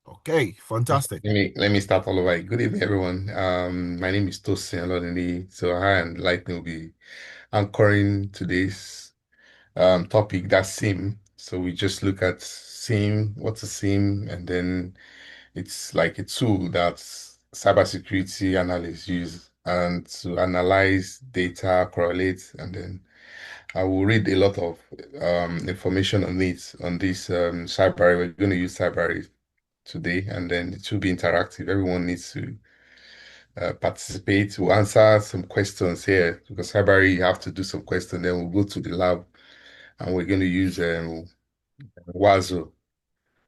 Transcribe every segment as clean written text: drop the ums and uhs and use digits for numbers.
Okay, fantastic. Let me start all over. Good evening, everyone. My name is Tosin Olodini. So I and Lightning will be anchoring today's topic, that's SIM. So we just look at SIM, what's a SIM, and then it's like a tool that cybersecurity analysts use and to analyze data, correlate, and then I will read a lot of information on it on this cyber. We're going to use cyber today, and then it will be interactive. Everyone needs to participate. We'll answer some questions here because February you have to do some questions. Then we'll go to the lab, and we're going to use Wazo.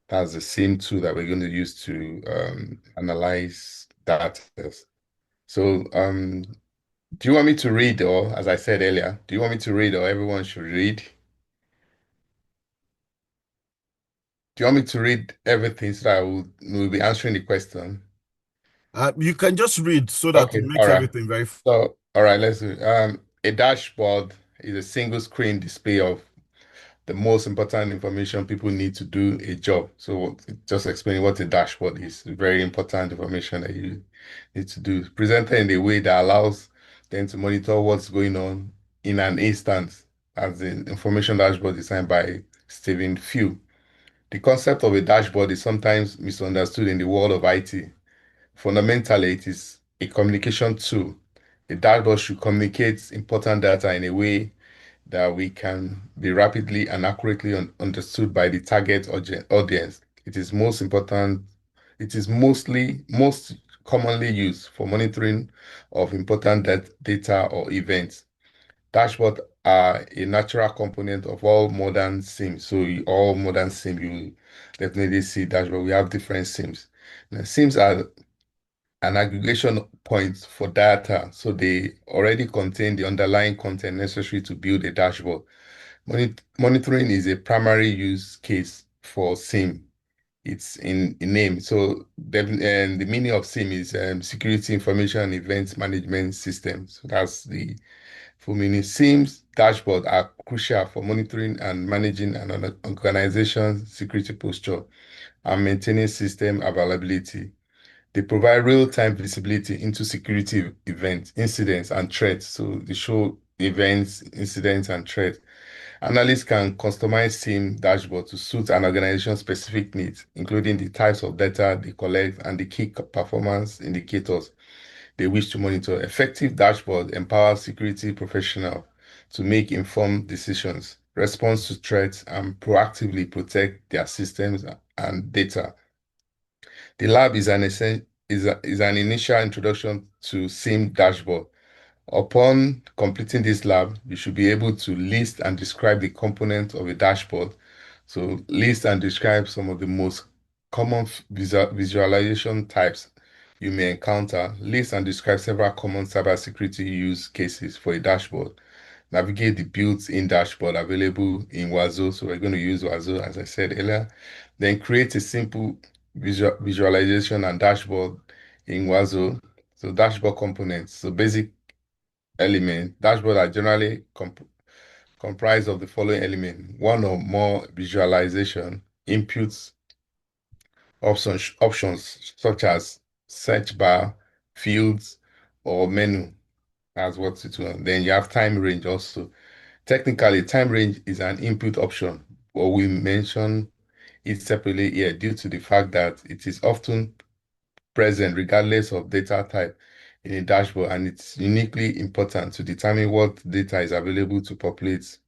That's the same tool that we're going to use to analyze data. So, do you want me to read, or as I said earlier, do you want me to read, or everyone should read? Do you want me to read everything so that we'll be answering the question? You can just read so that it Okay, all makes right. everything very. So, all right, let's do it. A dashboard is a single screen display of the most important information people need to do a job. So, just explaining what a dashboard is, very important information that you need to do. Presented in a way that allows them to monitor what's going on in an instant, as the information dashboard designed by Stephen Few. The concept of a dashboard is sometimes misunderstood in the world of IT. Fundamentally, it is a communication tool. A dashboard should communicate important data in a way that we can be rapidly and accurately understood by the target audience. It is most important. It is most commonly used for monitoring of important data or events. Dashboards are a natural component of all modern SIMs. So all modern SIM, you definitely see dashboard. We have different SIMs. Now, SIMs are an aggregation point for data, so they already contain the underlying content necessary to build a dashboard. Monitoring is a primary use case for SIM. It's in name. So and the meaning of SIM is Security Information and Event Management System. So that's the full meaning. SIMs dashboard are crucial for monitoring and managing an organization's security posture and maintaining system availability. They provide real-time visibility into security events, incidents, and threats. So they show events, incidents, and threats. Analysts can customize SIEM dashboard to suit an organization's specific needs, including the types of data they collect and the key performance indicators they wish to monitor. Effective dashboard empowers security professionals to make informed decisions, respond to threats, and proactively protect their systems and data. The lab is an initial introduction to SIM dashboard. Upon completing this lab, you should be able to list and describe the components of a dashboard. So list and describe some of the most common visualization types you may encounter. List and describe several common cybersecurity use cases for a dashboard. Navigate the built-in dashboard available in Wazo. So we're going to use Wazo, as I said earlier. Then create a simple visualization and dashboard in Wazo. So dashboard components. So basic element. Dashboard are generally comprised of the following element: one or more visualization, inputs, options such as search bar, fields, or menu. That's what it will. Then you have time range also. Technically, time range is an input option, but we mention it separately here due to the fact that it is often present regardless of data type in a dashboard, and it's uniquely important to determine what data is available to populate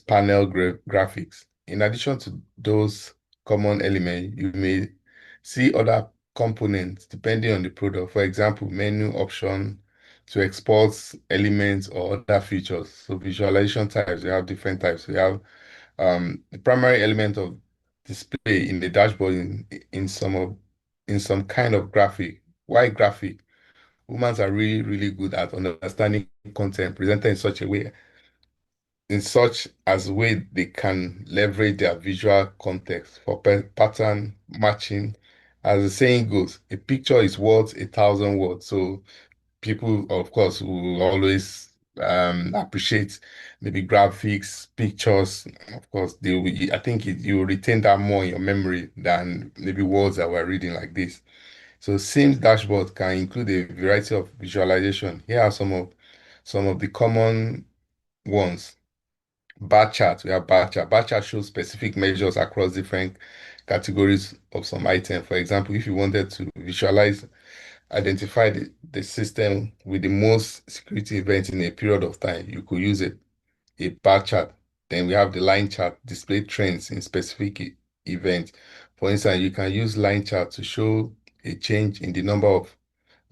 panel graphics. In addition to those common elements, you may see other components depending on the product. For example, menu option to export elements or other features. So visualization types, we have different types. We have the primary element of display in the dashboard in in some kind of graphic. Why graphic? Humans are really good at understanding content presented in such as a way they can leverage their visual context for pattern matching. As the saying goes, a picture is worth 1,000 words. So people, of course, will always appreciate maybe graphics, pictures. Of course, I think you will retain that more in your memory than maybe words that we're reading like this. So Sims dashboard can include a variety of visualization. Here are some of the common ones. Bar chart, we have bar chart. Bar chart shows specific measures across different categories of some item. For example, if you wanted to identify the system with the most security events in a period of time, you could use a bar chart. Then we have the line chart, display trends in specific events. For instance, you can use line chart to show a change in the number of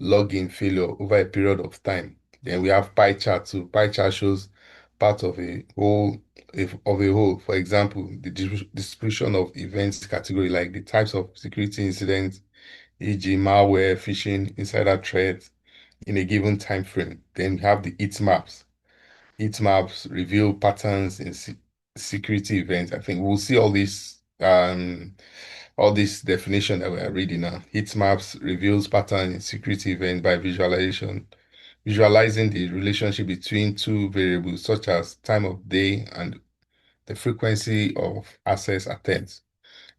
login failure over a period of time. Then we have pie chart too. Pie chart shows part of a whole of a whole. For example, the distribution of events category, like the types of security incidents, e.g., malware, phishing, insider threats in a given time frame. Then we have the heat maps. Heat maps reveal patterns in security events. I think we'll see all this definition that we are reading now. Heat maps reveals pattern in security event by visualizing the relationship between two variables such as time of day and the frequency of access attempts.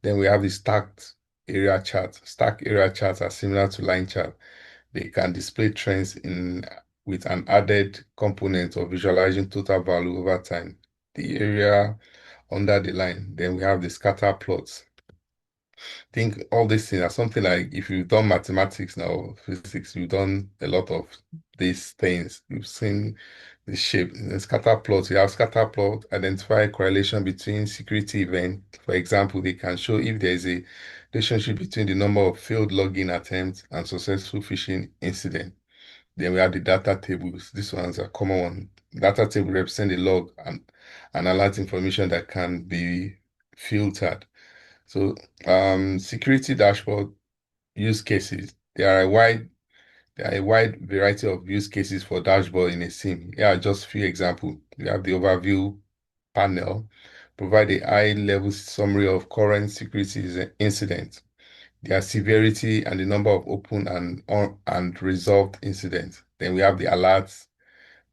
Then we have the stacked area chart. Stacked area charts are similar to line chart. They can display trends in with an added component of visualizing total value over time. The area under the line. Then we have the scatter plots. Think all these things are something like if you've done mathematics now, physics, you've done a lot of these things. You've seen the shape. In the scatter plot, you have scatter plot, identify correlation between security events. For example, they can show if there is a relationship between the number of failed login attempts and successful phishing incident. Then we have the data tables. These ones are common one. Data table represent the log and alert information that can be filtered. So, security dashboard use cases. There are a wide variety of use cases for dashboard in a SIEM. Here are just a few examples. We have the overview panel, provide a high-level summary of current security incidents, their severity, and the number of open and resolved incidents. Then we have the alerts,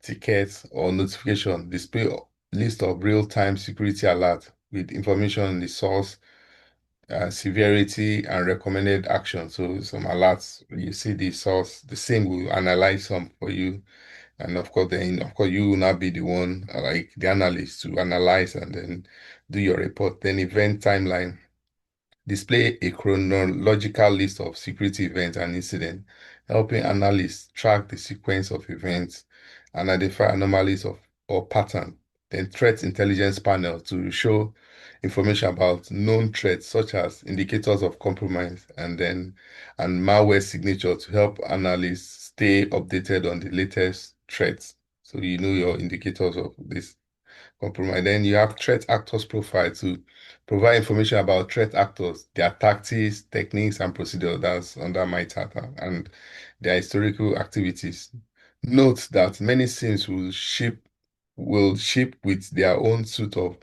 tickets, or notification, display list of real-time security alerts with information on the source, severity, and recommended action. So some alerts, you see the source, the same will analyze some for you. And of course, you will not be the one, like the analyst, to analyze and then do your report. Then event timeline. Display a chronological list of security events and incidents, helping analysts track the sequence of events and identify anomalies or pattern. Then threat intelligence panel to show information about known threats such as indicators of compromise and malware signature to help analysts stay updated on the latest threats. So you know your indicators of this compromise. Then you have threat actors profile to provide information about threat actors, their tactics, techniques, and procedures. That's under my data and their historical activities. Note that many SIEMs will ship with their own suite of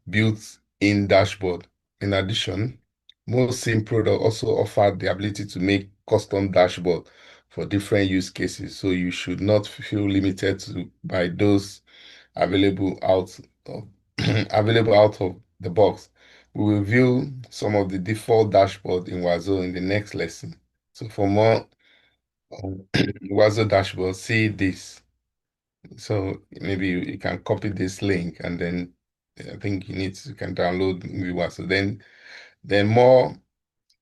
built-in dashboard. In addition, most SIEM products also offer the ability to make custom dashboard for different use cases. So you should not feel limited by those available out of available out of the box. We will view some of the default dashboard in Wazo in the next lesson. So for more Wazo dashboard, see this. So maybe you can copy this link and then I think you can download the Wazo. Then more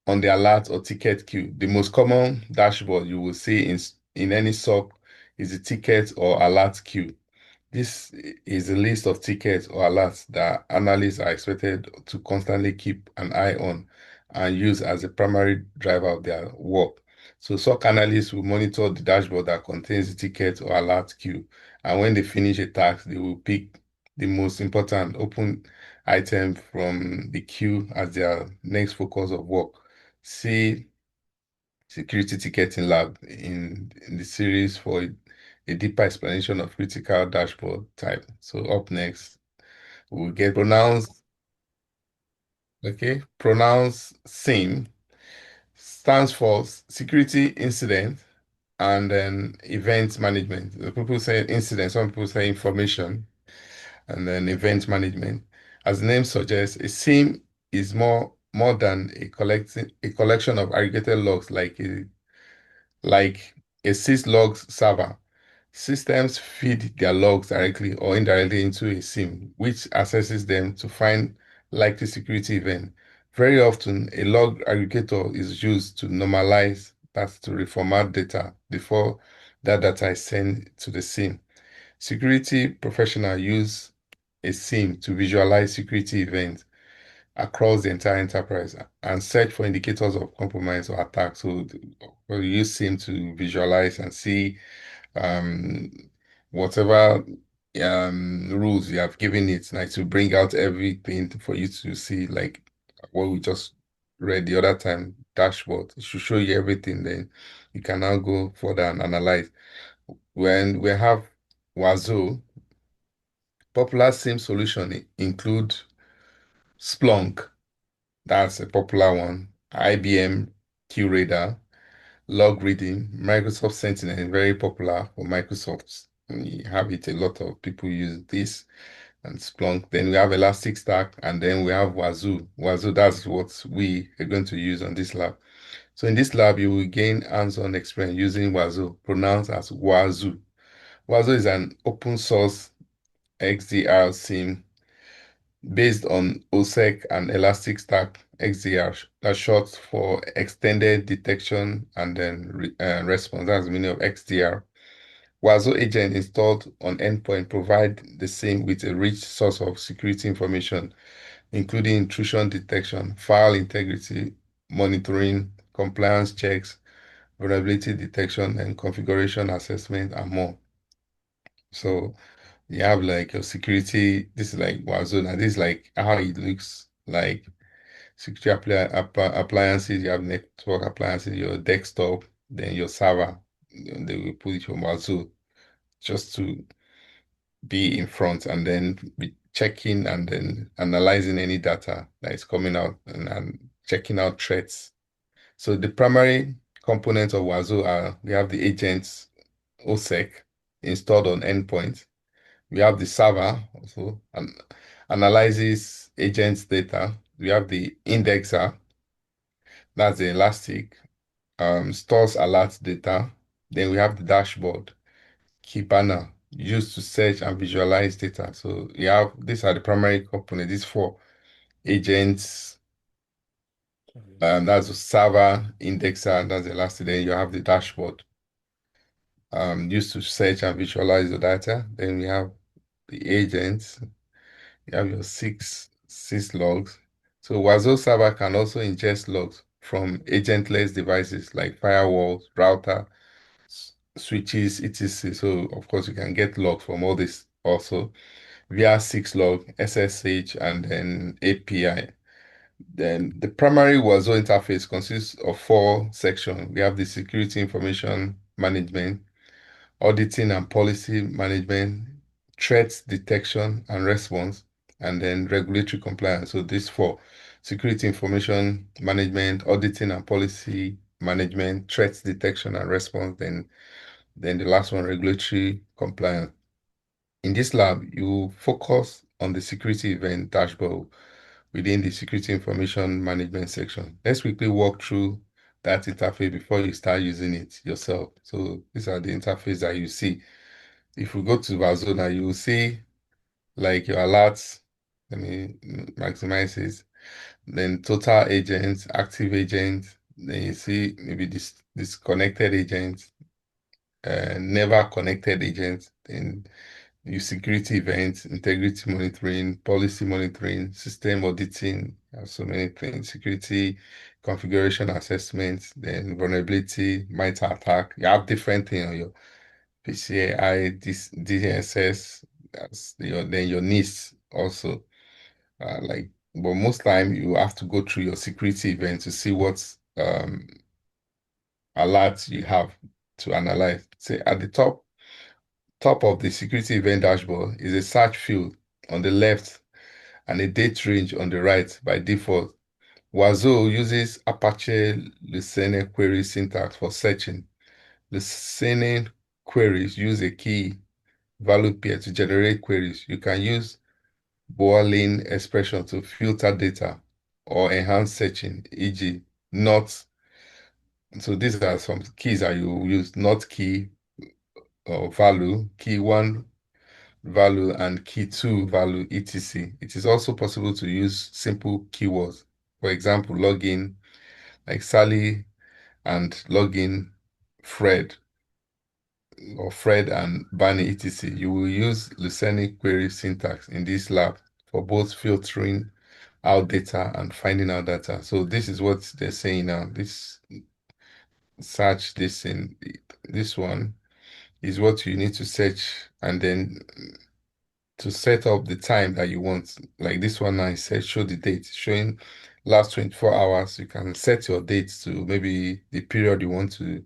on the alert or ticket queue. The most common dashboard you will see in any SOC is the ticket or alert queue. This is a list of tickets or alerts that analysts are expected to constantly keep an eye on and use as a primary driver of their work. So SOC analysts will monitor the dashboard that contains the ticket or alert queue. And when they finish a task, they will pick the most important open item from the queue as their next focus of work. See Security Ticketing Lab in the series for a deeper explanation of critical dashboard type. So up next, we'll get pronouns. Okay, pronouns SIM stands for security incident. and then event management. The people say incident, some people say information, and then event management. As the name suggests, a SIEM is more than a collection of aggregated logs like a syslogs server. Systems feed their logs directly or indirectly into a SIEM, which accesses them to find likely security event. Very often, a log aggregator is used to normalize, that's to reformat data before that data is sent to the SIEM. Security professionals use a SIEM to visualize security events across the entire enterprise and search for indicators of compromise or attack. So we use SIEM to visualize and see um, whatever rules you have given it, like to bring out everything for you to see, like what we just read the other time, dashboard. It should show you everything. Then you can now go further and analyze. When we have Wazoo, popular SIEM solution include Splunk, that's a popular one, IBM QRadar, log reading, Microsoft Sentinel is very popular for Microsoft. We have it, a lot of people use this and Splunk. Then we have Elasticstack, and then we have Wazoo. Wazoo, that's what we are going to use on this lab. So in this lab, you will gain hands-on experience using Wazoo, pronounced as Wazoo. Wazoo is an open source XDR SIEM based on OSEC and Elasticstack XDR, that's short for Extended Detection and then Response. That's the meaning of XDR. Wazoo agent installed on endpoint provide the same with a rich source of security information, including intrusion detection, file integrity monitoring, compliance checks, vulnerability detection, and configuration assessment, and more. So you have like your security, this is like Wazoo, and this is like how it looks like security appliances, you have network appliances, your desktop, then your server. They will put it on Wazoo just to be in front and then be checking and then analyzing any data that is coming out and checking out threats. So the primary components of Wazoo are we have the agents OSEC installed on endpoint. We have the server also and analyzes agents data. We have the indexer, that's the Elastic, stores alert data. Then we have the dashboard, Kibana, used to search and visualize data. So you have these are the primary components. These four agents, that's the server, indexer, that's the Elastic. Then you have the dashboard, used to search and visualize the data. Then we have the agents. You have your six logs. So Wazoo server can also ingest logs from agentless devices like firewalls, router, switches, etc. So of course you can get logs from all this also via 6log, SSH, and then API. Then the primary Wazoo interface consists of four sections. We have the security information management, auditing and policy management, threat detection and response, and then regulatory compliance. So this for security information management, auditing and policy management, threat detection and response, then the last one, regulatory compliance. In this lab, you focus on the security event dashboard within the security information management section. Let's quickly walk through that interface before you start using it yourself. So these are the interface that you see. If we go to Vazona, you will see like your alerts. Let me maximize it. Then total agents, active agents. Then you see maybe this disconnected agents, never connected agents. Then you security events, integrity monitoring, policy monitoring, system auditing, so many things, security configuration assessments, then vulnerability, might attack. You have different things on your PCI, DSS, then your NIST also. But most time you have to go through your security event to see what alerts you have to analyze. Say at the top of the security event dashboard is a search field on the left and a date range on the right by default. Wazoo uses Apache Lucene query syntax for searching. Listening queries use a key value pair to generate queries. You can use Boolean expression to filter data or enhance searching, e.g., not. So these are some keys that you use, not key or value, key one value, and key two value, etc. It is also possible to use simple keywords. For example, login, like Sally and login Fred, or Fred and Barney, etc. You will use listening query syntax in this lab for both filtering out data and finding out data. So this is what they're saying now. This search this in this one is what you need to search, and then to set up the time that you want. Like this one now, I said show the date, showing last 24 hours. You can set your date to maybe the period you want to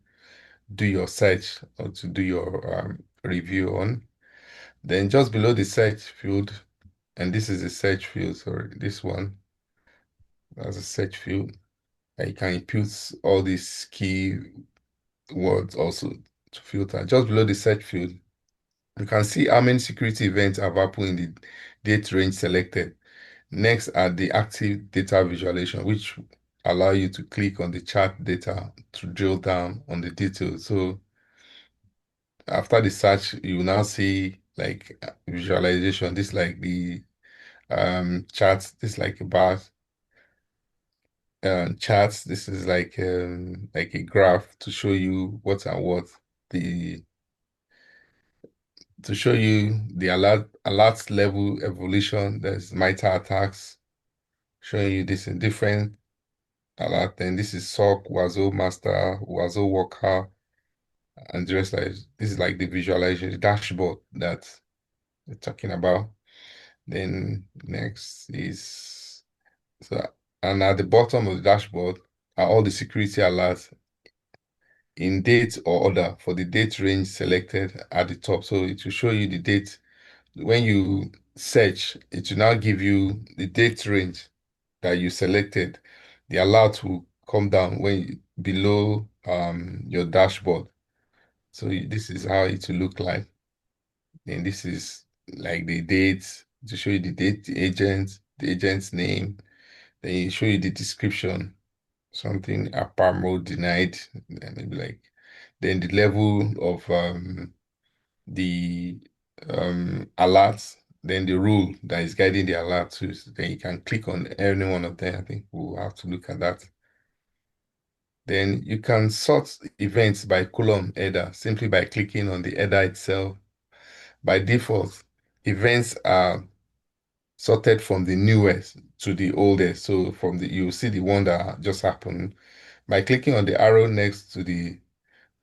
do your search or to do your review on. Then just below the search field, and this is a search field, sorry, this one as a search field. You can input all these key words also to filter. Just below the search field, you can see how many security events have happened in the date range selected. Next are the active data visualization, which allow you to click on the chart data to drill down on the details. So after the search, you will now see like visualization. This like the charts, this like a bar charts. This is like a graph to show you what and what the to show you the alert level evolution. There's MITRE attacks showing you this in different alert. Then this is SOC, WASO master, WASO worker, and the rest. Like this is like the visualization, the dashboard that we're talking about. Then next is so, and at the bottom of the dashboard are all the security alerts in date or order for the date range selected at the top. So it will show you the date. When you search, it will now give you the date range that you selected. The alert will come down below your dashboard. So this is how it will look like. And this is like the dates to show you the date, the agent's name. Then you show you the description, something APA mode denied, and maybe like then the level of the alerts, then the rule that is guiding the alert too. So then you can click on any one of them. I think we'll have to look at that. Then you can sort events by column header simply by clicking on the header itself. By default, events are sorted from the newest to the oldest. So you see the one that just happened. By clicking on the arrow next to the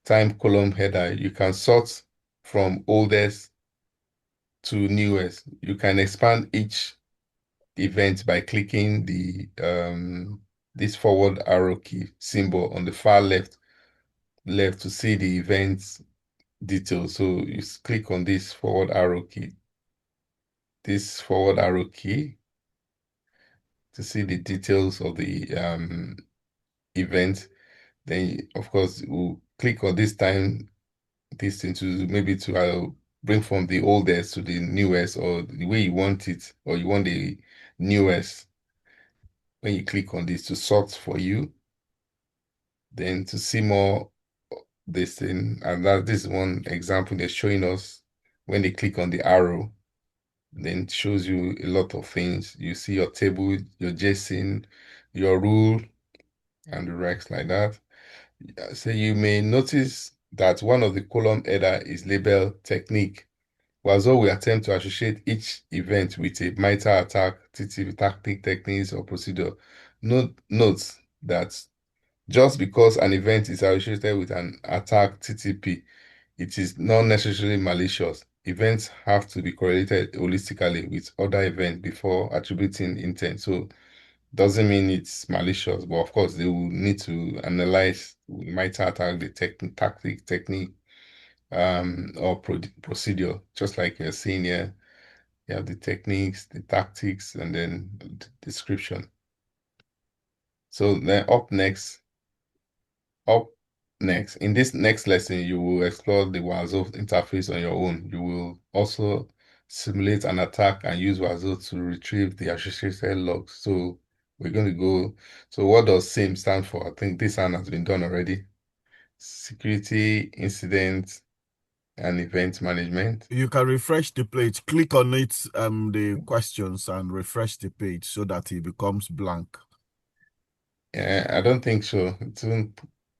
time column header, you can sort from oldest to newest. You can expand each event by clicking the this forward arrow key symbol on the far left to see the events details. So you click on this forward arrow key to see the details of the event. Then of course we'll click on this time this into maybe to bring from the oldest to the newest or the way you want it, or you want the newest. When you click on this to sort for you, then to see more this thing, and this is one example they're showing us. When they click on the arrow, then it shows you a lot of things. You see your table, your JSON, your rule, and the rest like that. So you may notice that one of the column header is labeled technique. Although we attempt to associate each event with a MITRE attack, TTP tactic, techniques, or procedure. Note that just because an event is associated with an attack TTP, it is not necessarily malicious. Events have to be correlated holistically with other events before attributing intent. So doesn't mean it's malicious, but of course they will need to analyze, we might attack the tactic, technique, or procedure, just like you're seeing here. You have the techniques, the tactics, and then the description. So then up next. In this next lesson, you will explore the 𝐬𝐬𝐓 interface on your own. You will also simulate an attack and use 𝐬𝐬𝐓 to retrieve the associated logs. So we're going to go. So what does SIEM stand for? I think this one has been done already. Security, incident, and event management. You can refresh the page. Click on it, the questions, and refresh the page so that it becomes blank. I don't think so.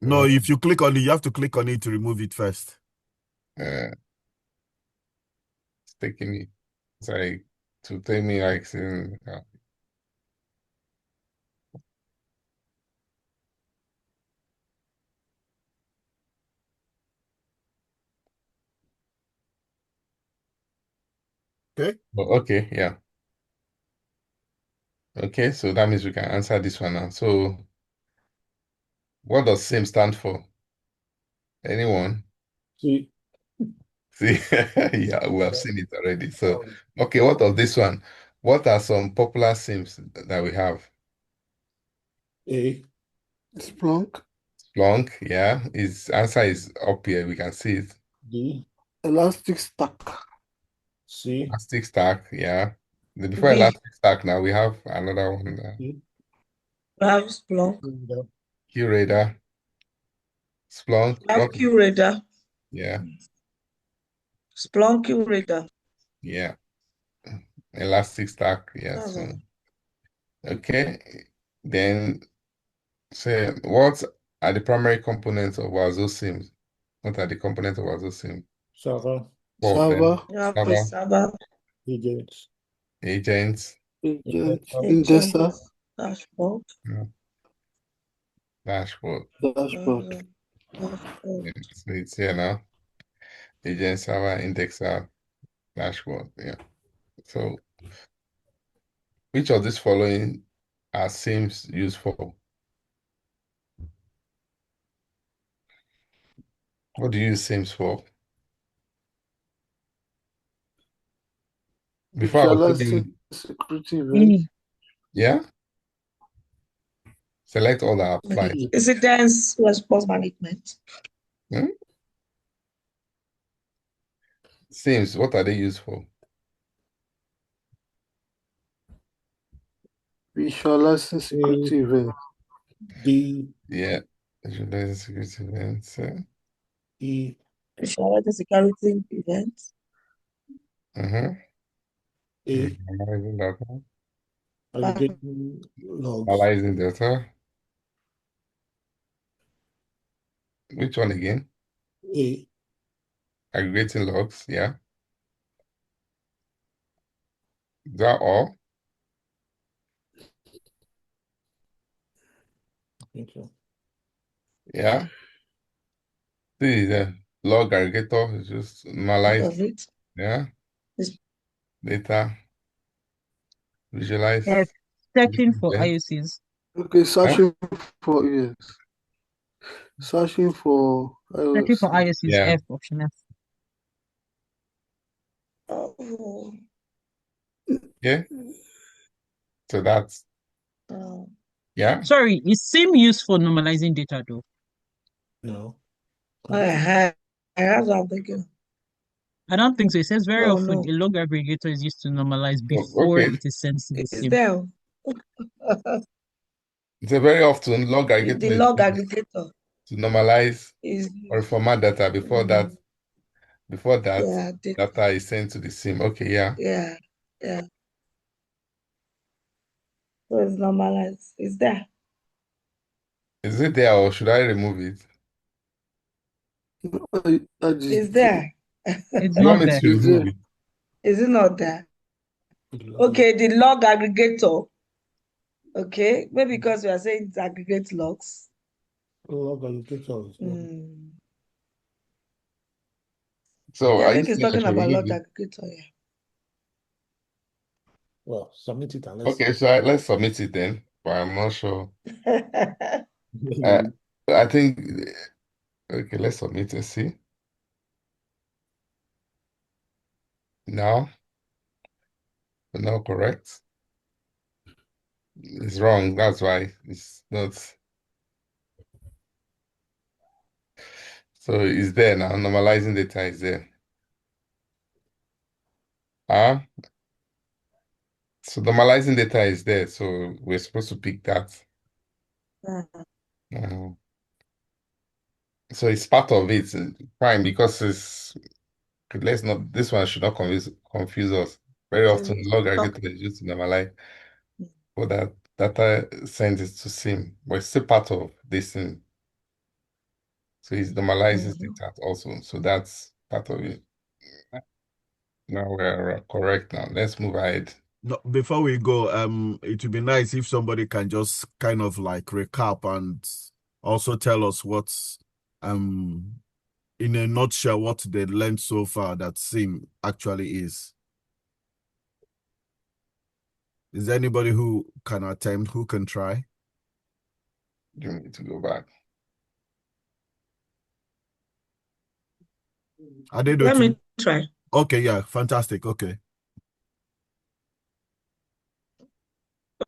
No, if you click on it, you have to click on it to remove it first. It's taking me. It's like to take me like saying, Okay. okay, yeah. Okay, so that means we can answer this one now. So what does SIEM stand for? Anyone? See. See, yeah, we have seen it already. So, okay, what of this one? What are some popular SIEMs that we have? A. Splunk. Splunk, yeah. His answer is up here. We can see it. D. Elastic Stack. C. Elastic Stack, yeah. Before B. Elastic Stack, now we have another one. D. We have Splunk. QRadar. Splunk. We have QRadar. Yeah, Splunk QRadar. yeah. Elastic Stack, yeah. That's So, all. okay. Then say what are the primary components of our SIEMs? What are the components of our SIEM? Server. Four of them. Server. We have Server, a server, Agents. agents, Agents. agent, Indexer. dashboard, yeah, dashboard. Dashboard. dashboard. Yeah, so it's here now. Agent, server, indexer, dashboard. Yeah. So which of these following are SIEMs used for? What do you use SIEMs for? Before I was Visualizing telling security events. yeah, select all that apply. Incidents response management. Hmm? SIEMs, what are they used for? Visualizing security events. D. Yeah, visualizing security events. E. Visualizing security events. Uh-huh. A. Analyzing data. Aggregating logs. Analyzing data. Which one again? A. Aggregating logs, yeah. Is that all? I think so. Yeah. See, the log aggregator is just analyze, Of it. yeah. It's Data, visualize. F, searching for event. IOCs. Okay, searching for yes. Searching for Searching for IOC. IOCs, Yeah. F, option F. oh, Yeah. So that's uh, yeah. Sorry, is SIM used for normalizing data though? No. I have something. I don't think so. It says very Oh often no, a log aggregator is used to normalize before Okay. it is sent to the it's SIM. there. It's a very often log aggregator The is log used aggregator to normalize is or format data before that. Before that, yeah, data is sent to the SIM. Okay, yeah. yeah. So it's normalized. It's there. Is it there or should I remove it? It's there. It's You want not me there. to remove it? Is it not there? Okay, the log aggregator. Okay, maybe because you are saying it's aggregate logs. Log aggregators. Mm. So Yeah, I are you think he's saying I talking should about remove log it? aggregator. Yeah. Well, submit it and let's Okay, so let's submit it then, but I'm not sure. see. Uh, I think okay, let's submit and see. No, not correct. It's wrong. That's why it's not. So it's there now. Normalizing data is there. So normalizing data is there. So we're supposed to pick that. Uh, so it's part of it. Fine, because it's let's not this one should not confuse us. Very often log aggregator is used to normalize for that data sent it to SIM, but it's still part of this thing. So it normalizes data also. So that's part of it. Now we're correct now. Let's move ahead. No, before we go, it would be nice if somebody can just kind of like recap and also tell us what's in a nutshell what they learned so far that SIM actually is. Is there anybody who can attempt, who can try? You need to go back. Let me try. Okay, yeah, fantastic. Okay.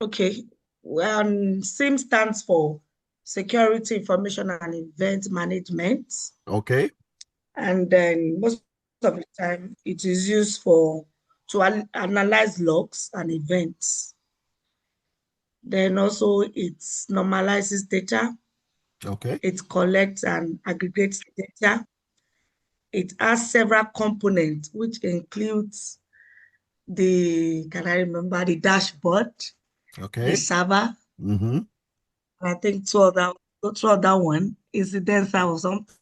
Okay. SIM stands for Security Information and Event Management. Okay. And then most of the time it is used to analyze logs and events. Then also it normalizes data. Okay. It collects and aggregates data. It has several components, which includes the dashboard, Okay. the server. I think two other one, incidencer or something.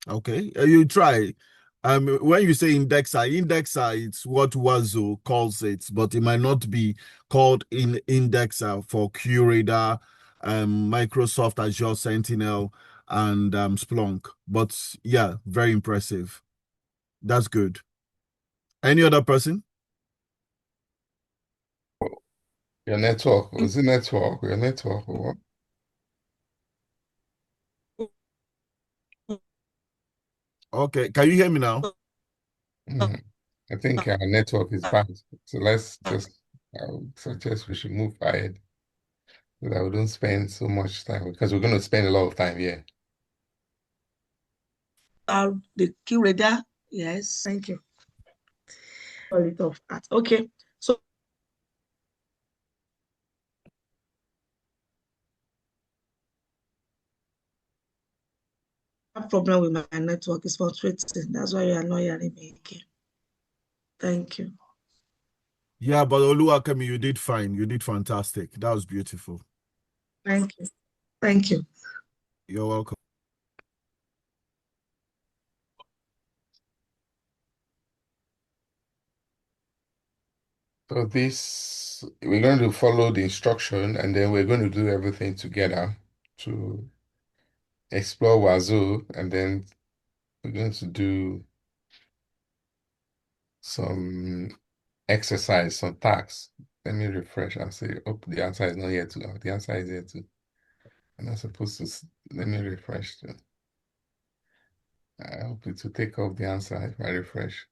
Okay, you try. When you say indexer, it's what WASO calls it, but it might not be called indexer for QRadar, Microsoft Azure Sentinel, and Splunk. But yeah, very impressive. That's good. Any other person? Your network. Was it network? Your network or what? Okay, can you hear me now? I think our network is bad. So let's just, I would suggest we should move ahead so that we don't spend so much time because we're going to spend a lot of time here. The QRadar, yes, thank you. Okay, so problem with my network is frustrating. That's why you are not hearing me again. Thank you. Yeah, but Oluwakemi, you did fine. You did fantastic. That was beautiful. Thank you. Thank you. You're welcome. So this, we're going to follow the instruction and then we're going to do everything together to explore Wazoo, and then we're going to do some exercise, some tasks. Let me refresh and say, oh, the answer is not here too. Oh, the answer is here too. I'm not supposed to, let me refresh too. I hope it will take off the answer if I refresh.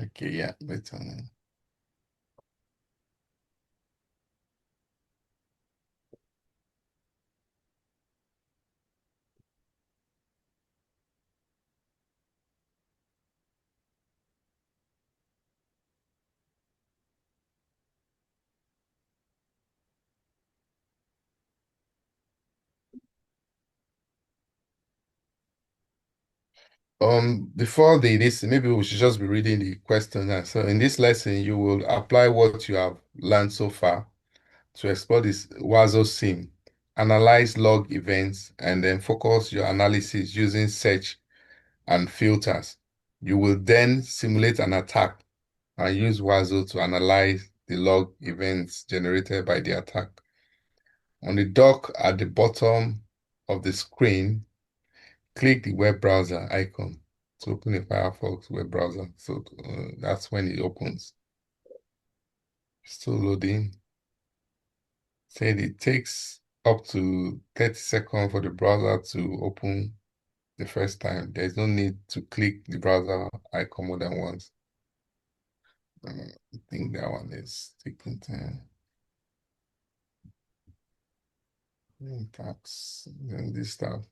Okay, yeah, wait a minute. Before this, maybe we should just be reading the question. So in this lesson, you will apply what you have learned so far to explore this WASO SIM, analyze log events, and then focus your analysis using search and filters. You will then simulate an attack and use WASO to analyze the log events generated by the attack. On the dock at the bottom of the screen, click the web browser icon to open a Firefox web browser. So that's when it opens. Still loading. Said it takes up to 30 seconds for the browser to open the first time. There's no need to click the browser icon more than once. I think that one is taking time. Tax and this stuff.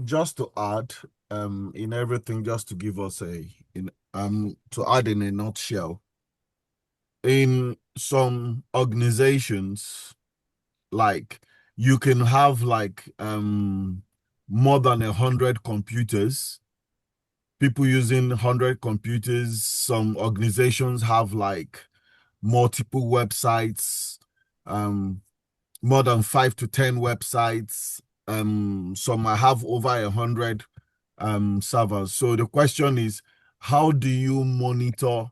Just to add, in everything, just to give us to add in a nutshell, in some organizations, like you can have like more than 100 computers, people using 100 computers. Some organizations have like multiple websites, more than 5 to 10 websites. Some might have over 100 servers. So the question is, how do you monitor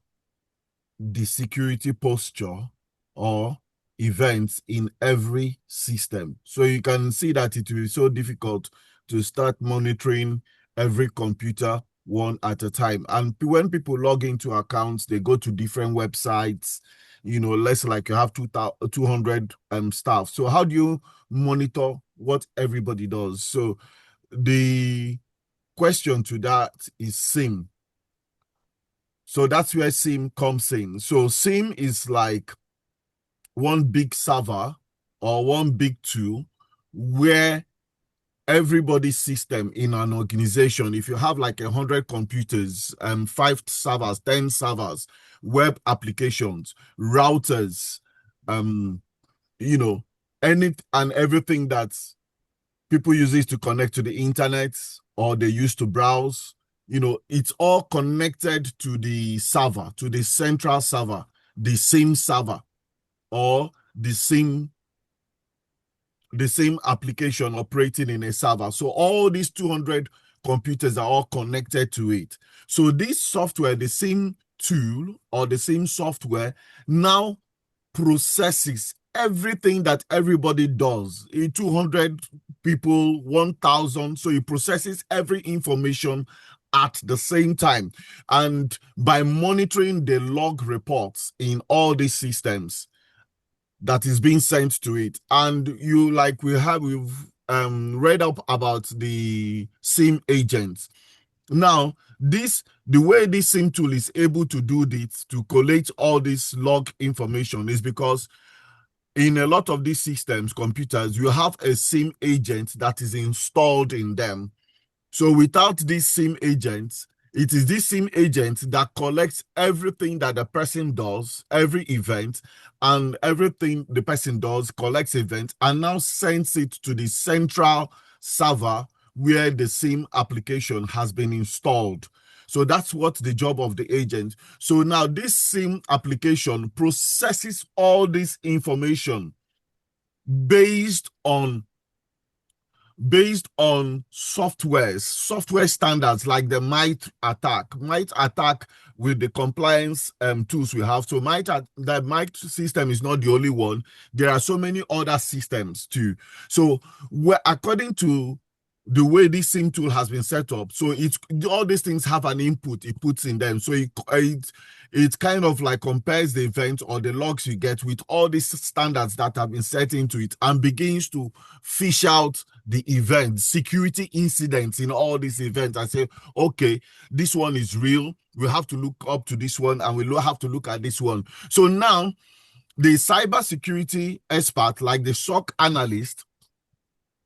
the security posture or events in every system? So you can see that it will be so difficult to start monitoring every computer one at a time. And when people log into accounts, they go to different websites, less like you have 200 staff. So how do you monitor what everybody does? So the question to that is SIEM. So that's where SIEM comes in. So SIEM is like one big server or one big tool where everybody's system in an organization, if you have like 100 computers, 5 servers, 10 servers, web applications, routers, any and everything that people use it to connect to the internet or they use to browse, it's all connected to the server, to the central server, the same server, or the same application operating in a server. So all these 200 computers are all connected to it. So this software, the same tool or the same software, now processes everything that everybody does. 200 people, 1,000. So it processes every information at the same time. And by monitoring the log reports in all these systems that is being sent to it, and we've read up about the SIEM agents. Now, the way this SIEM tool is able to do this, to collate all this log information, is because in a lot of these systems, computers, you have a SIEM agent that is installed in them. So without this SIEM agent, it is this SIEM agent that collects everything that the person does, every event, and everything the person does, collects events, and now sends it to the central server where the SIEM application has been installed. So that's what the job of the agent. So now this SIEM application processes all this information based on software standards like the might attack with the compliance tools we have. So the might system is not the only one. There are so many other systems too. So according to the way this SIEM tool has been set up, so all these things have an input it puts in them. So it kind of like compares the event or the logs you get with all these standards that have been set into it and begins to fish out the event, security incidents in all these events. I say, okay, this one is real. We have to look up to this one and we have to look at this one. So now the cybersecurity expert, like the SOC analyst,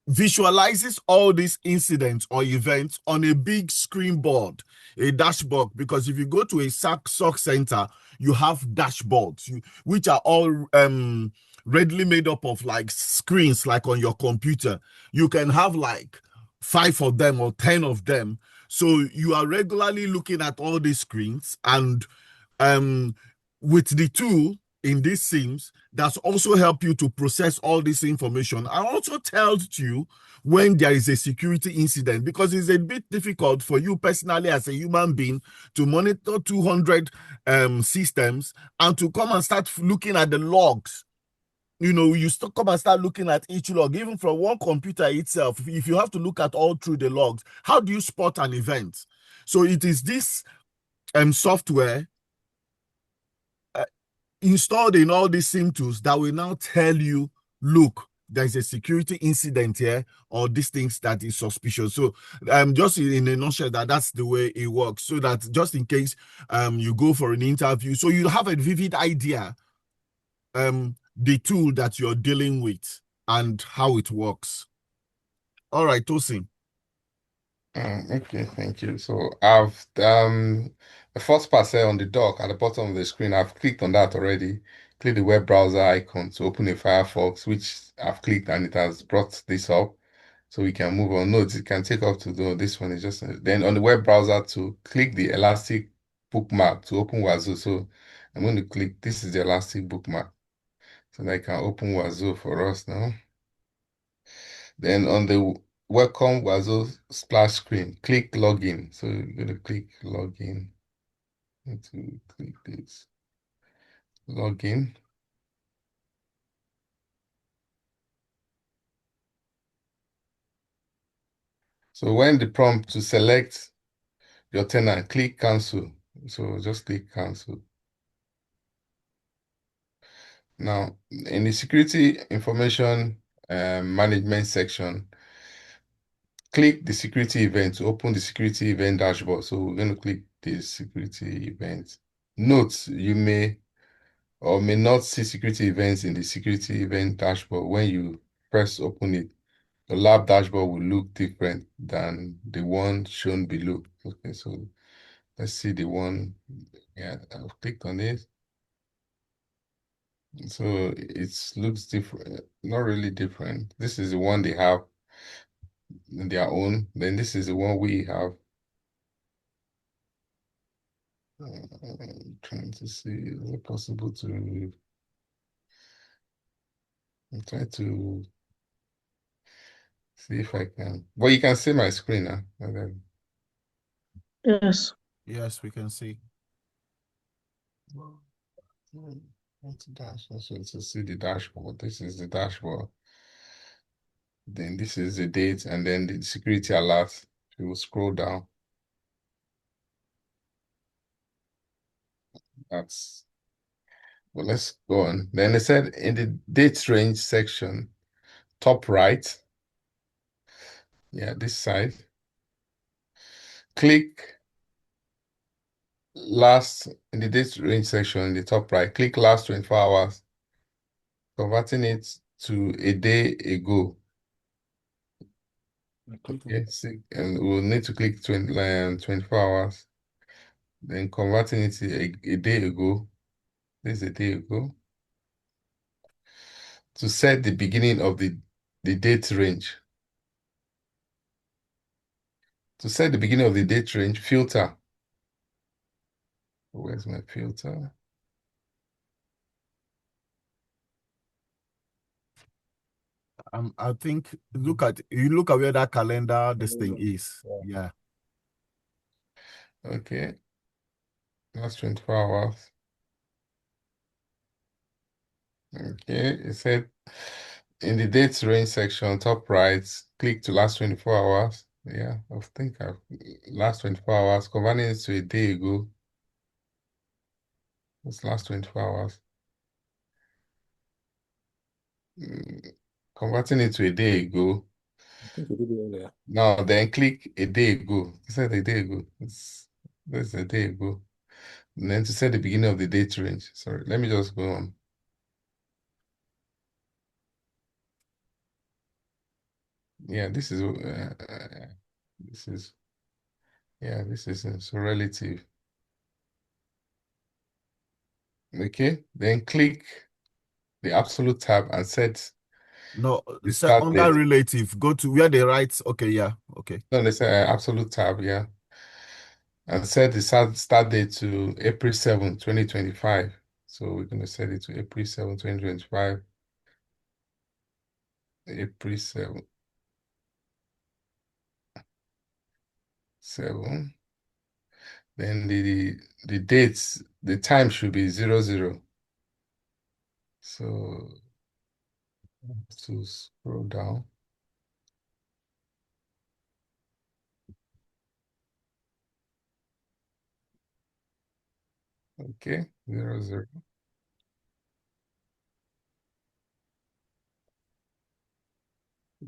visualizes all these incidents or events on a big screen board, a dashboard, because if you go to a SOC center, you have dashboards, which are all readily made up of like screens, like on your computer. You can have like 5 of them or 10 of them. So you are regularly looking at all these screens, and with the tool in these SIEMs, that's also help you to process all this information. I also tells you when there is a security incident, because it's a bit difficult for you personally as a human being to monitor 200 systems and to come and start looking at the logs. You still come and start looking at each log, even from one computer itself. If you have to look at all through the logs, how do you spot an event? So it is this software installed in all these SIM tools that will now tell you, look, there's a security incident here, or these things that is suspicious. So just in a nutshell, that's the way it works. So that just in case you go for an interview, so you have a vivid idea the tool that you're dealing with and how it works. All right, Tosin. Okay, thank you. So I've the first part there on the dock at the bottom of the screen, I've clicked on that already. Click the web browser icon to open a Firefox, which I've clicked and it has brought this up. So we can move on. Note it can take up to this one is just then on the web browser to click the elastic bookmark to open Wazoo. So I'm going to click this is the elastic bookmark. So I can open Wazoo for us now. Then on the welcome Wazoo splash screen, click login. So you're going to click login. To click this login. So when the prompt to select your tenant, click cancel. So just click cancel. Now, in the security information management section, click the security event to open the security event dashboard. So we're going to click the security event. Note, you may or may not see security events in the security event dashboard. When you press open it, the lab dashboard will look different than the one shown below. Okay, so let's see the one. Yeah, I've clicked on it. So it looks different, not really different. This is the one they have in their own. Then this is the one we have. I'm trying to see, is it possible to try to see if I can. Well, you can see my screen now. And then, Yes. Yes, we can see. what's the dash? So to see the dashboard. This is the dashboard. Then this is the date, and then the security alert. You will scroll down. That's well, let's go on. Then it said in the date range section, top right. Yeah, this side. Click last in the date range section in the top right. Click last 24 hours, converting it to a day ago. Okay, and we'll need to click 24 hours. Then converting it to a day ago. This is a day ago. To set the beginning of the date range. To set the beginning of the date range, filter. Where's my filter? I think look at where that calendar this thing is. Yeah. Okay. That's 24 hours. Okay. It said in the dates range section, top right, click to last 24 hours. Yeah, I think I've last 24 hours, converting it to a day ago. It's last 24 hours. Converting it to a day ago. I think we did it earlier. Now then click a day ago. It said a day ago. That's a day ago. And then to set the beginning of the date range. Sorry, let me just go on. Yeah, this is so relative. Okay, then click the absolute tab and set No, the so start on that date. relative, go to where they write. Okay, yeah, okay. No, they say absolute tab, yeah. And set the start date to April 7, 2025. So we're gonna set it to April 7, 2025. April 7. 7. Then the dates, the time should be 00. So to scroll down. Okay, 00.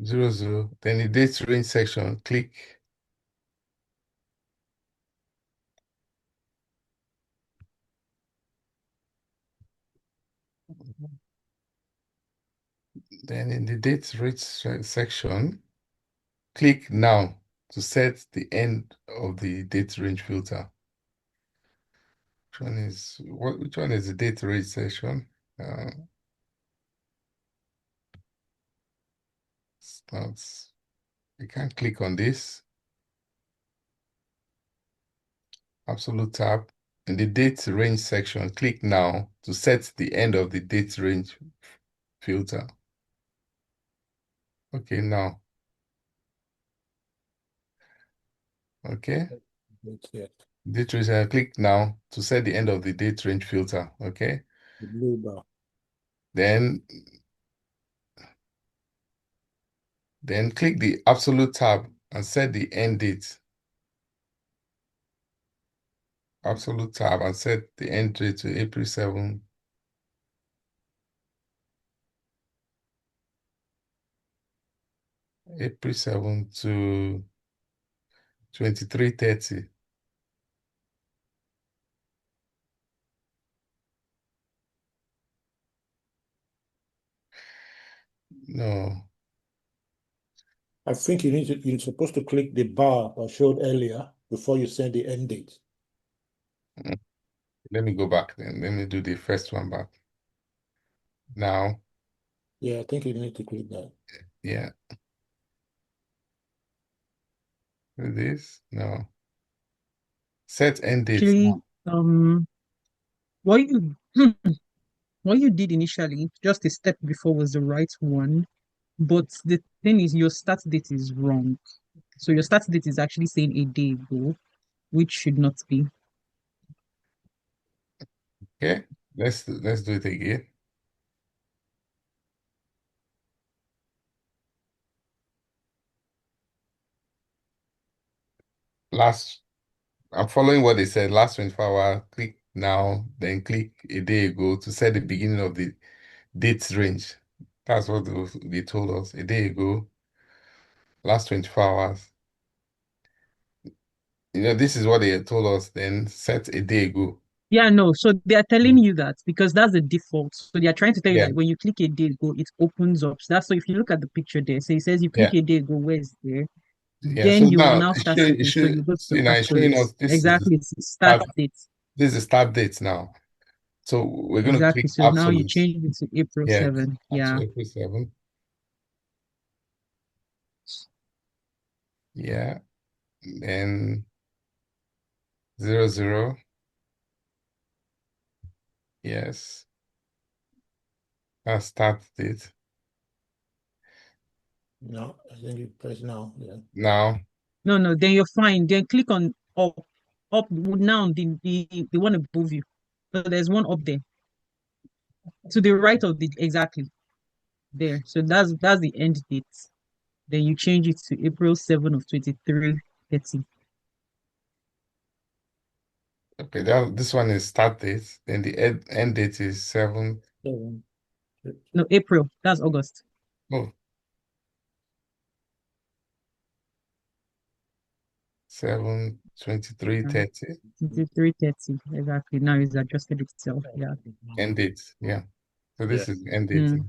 00. Then the date range section, click. Then in the date range section, click now to set the end of the date range filter. Which one is the date range section? Starts. You can't click on this. Absolute tab. In the date range section, click now to set the end of the date range filter. Okay, now. Okay. Yeah. Date range, click now to set the end of the date range filter. Okay. The blue bar. Then click the absolute tab and set the end date. Absolute tab and set the end date to April 7. April 7 to 23:30. No. I think you're supposed to click the bar I showed earlier before you send the end date. Let me go back then. Let me do the first one back. Now. Yeah, I think you need to click that. Yeah. Do this? No. Set end date. Actually, now. what you what you did initially, just a step before, was the right one. But the thing is, your start date is wrong. So your start date is actually saying a day ago, which should not be. Okay. Let's do it again. I'm following what they said. Last 24 hours, click now, then click a day ago to set the beginning of the date range. That's what they told us a day ago. Last 24 hours. This is what they told us then set a day ago. Yeah, no. So they are telling you that because that's the default. So they are trying to tell you Yeah. that when you click a day ago, it opens up. So that's so if you look at the picture there, so it says you click Yeah. a day ago, where is there? Yeah. Then So you will now now start setting. So you go to the it's showing absolute. us this is Exactly, it's the start date. this is the start date now. So we're going to Exactly. click So now you absolute. change it to April Yeah. 7. Yeah. April 7. Yeah. Then 00. Yes. That's start date. No, I think you press now. Yeah. Now. No, then you're fine. Then click on up. Up now, the one above you. So there's one up there. To the right of the exactly there. So that's the end date. Then you change it to April 7 of 23:30. Okay, this one is start date. Then the end date is 7. 7. No, April. That's August. Oh. 7, 23:30. 23:30. Exactly. Now it's adjusted itself. Yeah. End date. Yeah. So this is end date. Mm.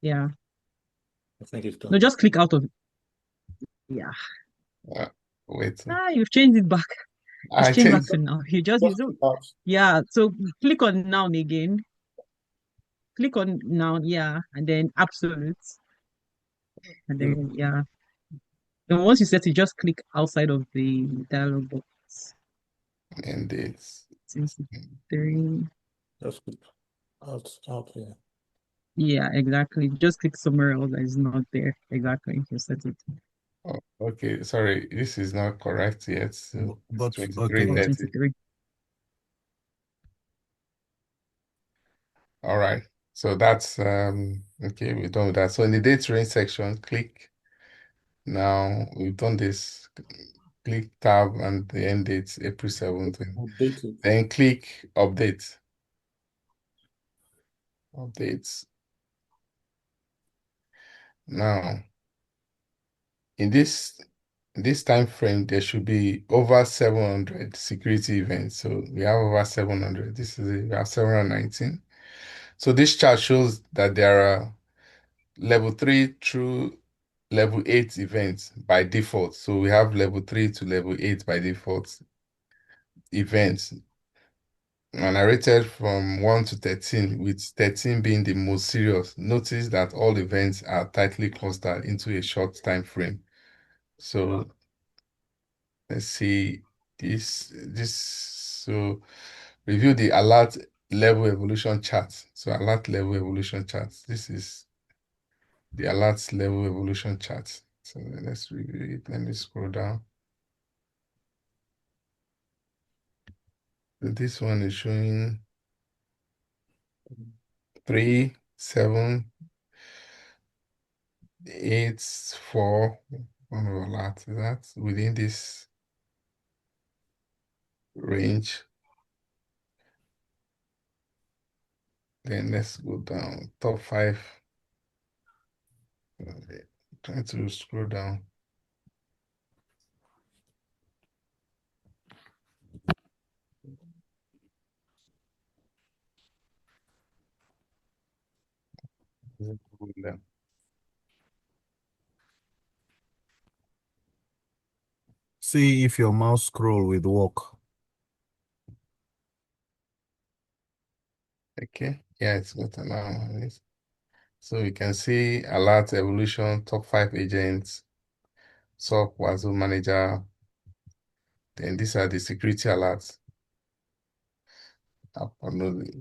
Yeah. I think it's done. No, just click out of it. Yeah. Wait. You've changed it back. I It's changed back changed. to now. You just Just yeah. So click on now again. Click on now, yeah, and then absolute. And then yeah. And once you set it, just click outside of the dialog box. End dates. 3. Just click out here. Yeah, exactly. Just click somewhere else that is not there. Exactly. You set it. Oh, okay, sorry, this is not correct yet. So But it's okay. 23:30. 23. All right. So that's okay, we're done with that. So in the date range section, click now. We've done this. Click tab and the end date April 7th. Update it. Then click update. Updates. Now, in this time frame, there should be over 700 security events. So we have over 700. We have 719. So this chart shows that there are level 3 through level 8 events by default. So we have level 3 to level 8 by default events. And I rated from 1 to 13, with 13 being the most serious. Notice that all events are tightly clustered into a short time frame. So let's see so review the alert level evolution chart. So alert level evolution chart. This is the alert level evolution chart. So let's review it. Let me scroll down. So this one is showing 3, 7, 8, 4. One of alert. Is that within this range? Then let's go down. Top 5. Okay. Trying to scroll down. See if your mouse scroll will work. Okay, yeah, it's got an arm on it. So you can see alert evolution, top 5 agents, SOC, WASO manager. Then these are the security alerts.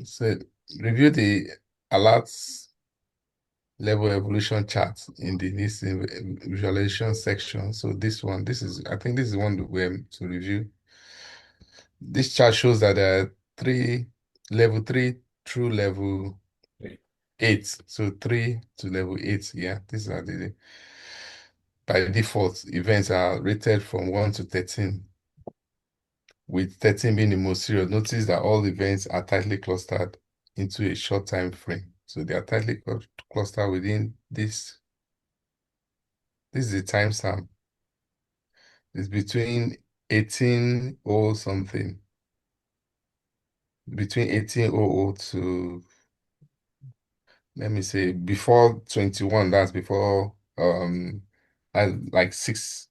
So review the alerts level evolution chart in this visualization section. So I think this is one that we're to review. This chart shows that there are level 3 through level 8. So 3 to level 8. Yeah, these are by default, events are rated from 1 to 13, with 13 being the most serious. Notice that all events are tightly clustered into a short time frame. So they are tightly clustered within this. This is the timestamp. It's between 18 or something. Between 1800 to, let me say, before 21. That's before like 6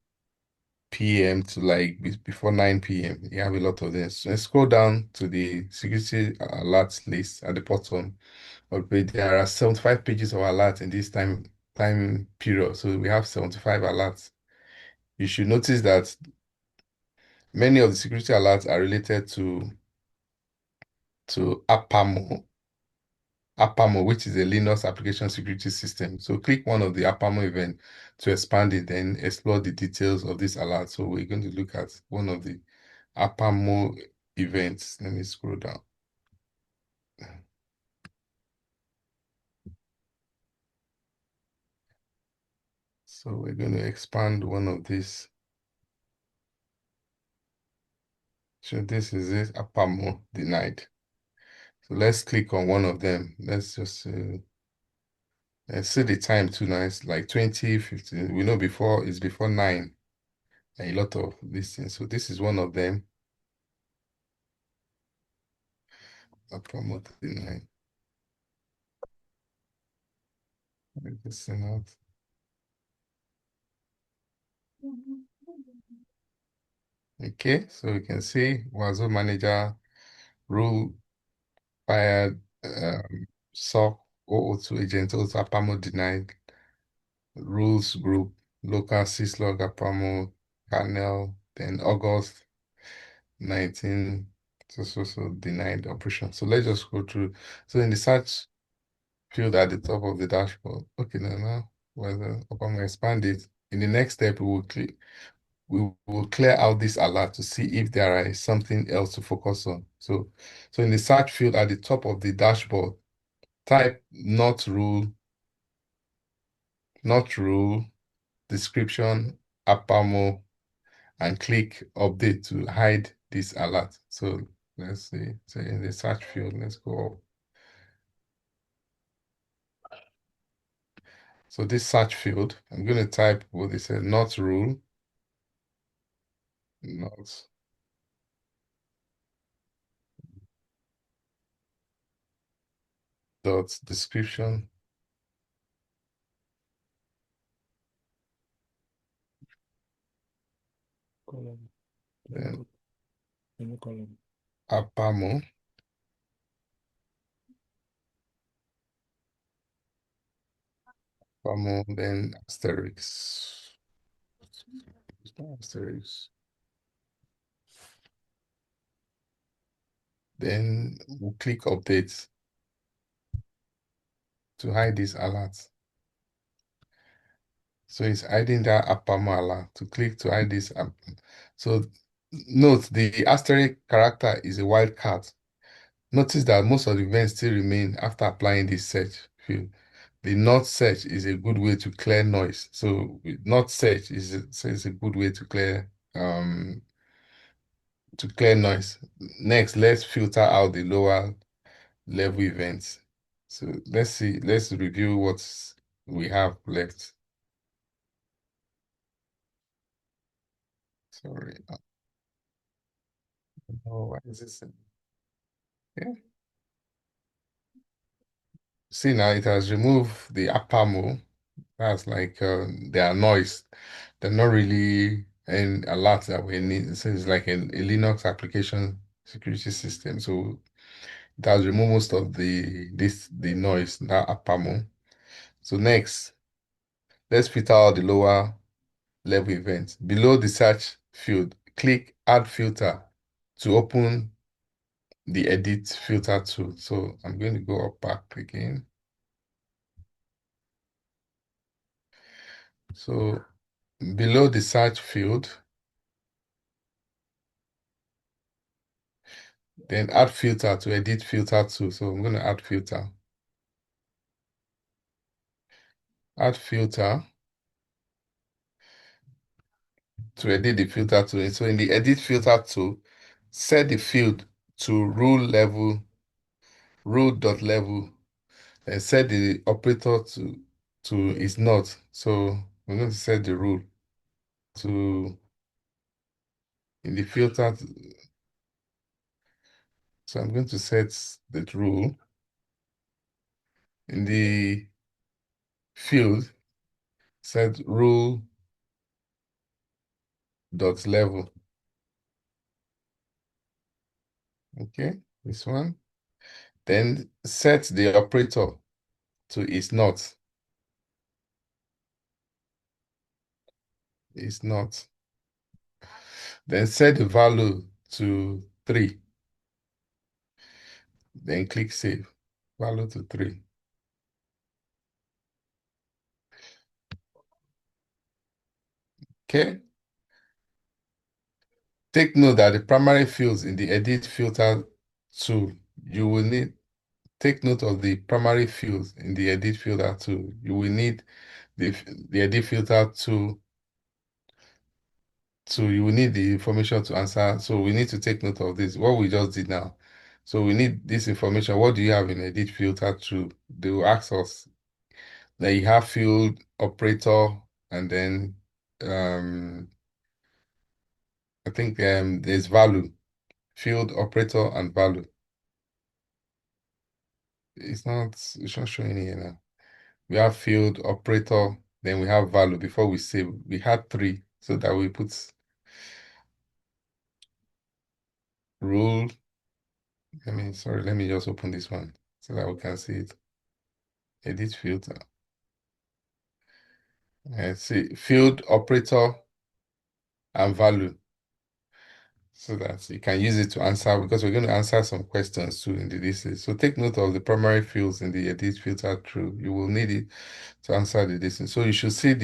p.m. to like before 9 p.m. You have a lot of this. So let's scroll down to the security alerts list at the bottom of the page. There are 75 pages of alerts in this time period. So we have 75 alerts. You should notice that many of the security alerts are related to APAMO, which is a Linux application security system. So click one of the APAMO event to expand it, then explore the details of this alert. So we're going to look at one of the APAMO events. Let me scroll down. So we're going to expand one of these. So this is it, APAMO denied. So let's click on one of them. Let's just let's see the time too. Nice, like 2015. We know it's before 9. A lot of these things. So this is one of them. APAMO denied. Let this thing out. Okay, so we can see WASO manager rule fired, SOC 002 agent also APAMO denied, rules group local syslog APAMO kernel, then August 19 so denied operation. So let's just go through. So in the search field at the top of the dashboard, okay, now whether APAMO expand it. In the next step, we will clear out this alert to see if there is something else to focus on. So in the search field at the top of the dashboard, type not rule, description, APAMO, and click update to hide this alert. So let's see. So in the search field, let's go up. So this search field, I'm going to type what they said, not rule, not dot description. Column. Then Any column. apamo. Apamo, then asterisk. Asterisk. Then we'll click update to hide this alert. So it's hiding that apamo alert. To click to hide this. So note the asterisk character is a wildcard. Notice that most of the events still remain after applying this search field. The not search is a good way to clear noise. So not search is a good way to clear noise. Next, let's filter out the lower level events. So let's review what we have left. Sorry. Oh, why is this? Yeah. See now it has removed the apamo. That's like their noise. They're not really an alert that we need. So it's like a Linux application security system. So it has removed most of the noise, that apamo. So next, let's filter out the lower level events. Below the search field, click add filter to open the edit filter tool. So I'm going to go up back again. So below the search field, then add filter to edit filter tool. So I'm going to add filter. Add filter to edit the filter tool. So in the edit filter tool, set the field to rule.level, and set the operator to is not. So I'm going to set the rule to in the filter. So I'm going to set the rule in the field, set rule.level. Okay, this one. Then set the operator to is not. Is not. Then set the value to 3. Then click save. Value to 3. Okay. Take note that the primary fields in the edit filter tool, you will need, take note of the primary fields in the edit filter tool. You will need the edit filter tool. So you will need the information to answer. So we need to take note of this, what we just did now. So we need this information. What do you have in edit filter tool? They will ask us. Then you have field operator, and then I think there's value, field operator and value. It's not showing here now. We have field operator, then we have value. Before we save, we had 3, so that we put rule. Let me just open this one so that we can see it. Edit filter. Let's see, field operator and value, so that you can use it to answer, because we're going to answer some questions too in the list. So take note of the primary fields in the edit filter through. You will need it to answer the list. So you should see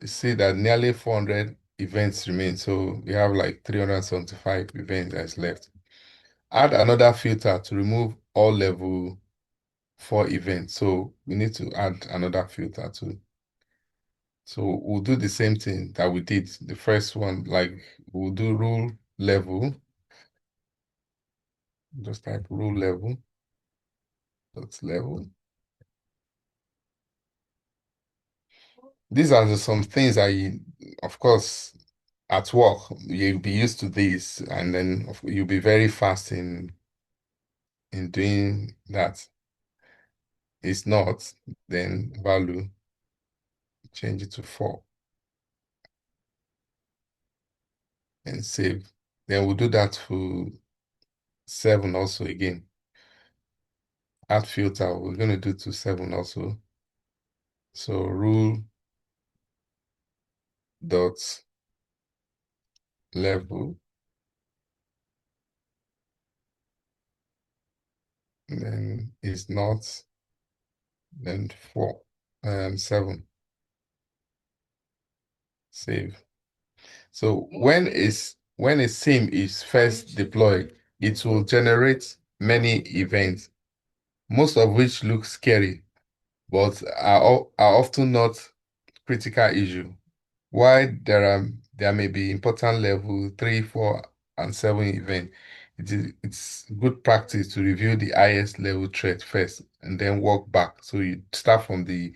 that nearly 400 events remain. So we have like 375 events that's left. Add another filter to remove all level 4 events. So we need to add another filter too. So we'll do the same thing that we did the first one, like we'll do rule level. Just type rule level. That's level. these are some things that you, of course, at work, you'll be used to this, and then you'll be very fast in doing that. It's not, then value, change it to 4 and save. Then we'll do that for 7 also again. Add filter, we're going to do to 7 also. So rule dot level, then is not, then 4 and 7. Save. So when a SIM is first deployed, it will generate many events, most of which look scary, but are often not critical issue. While there may be important level 3, 4, and 7 event, it's good practice to review the highest level threat first and then work back. So you start from the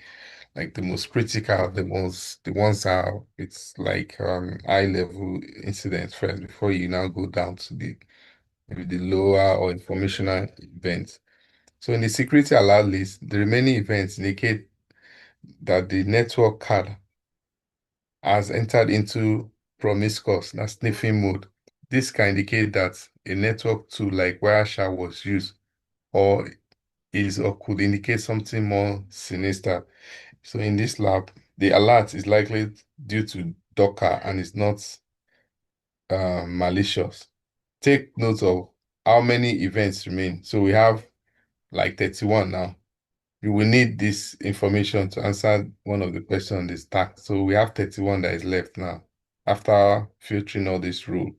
most critical, the ones are it's like high level incidents first before you now go down to maybe the lower or informational events. So in the security alert list, the remaining events indicate that the network card has entered into promiscuous, that's sniffing mode. This can indicate that a network tool like Wireshark was used or could indicate something more sinister. So in this lab, the alert is likely due to Docker and is not malicious. Take note of how many events remain. So we have like 31 now. You will need this information to answer one of the questions on this stack. So we have 31 that is left now after filtering all this rule.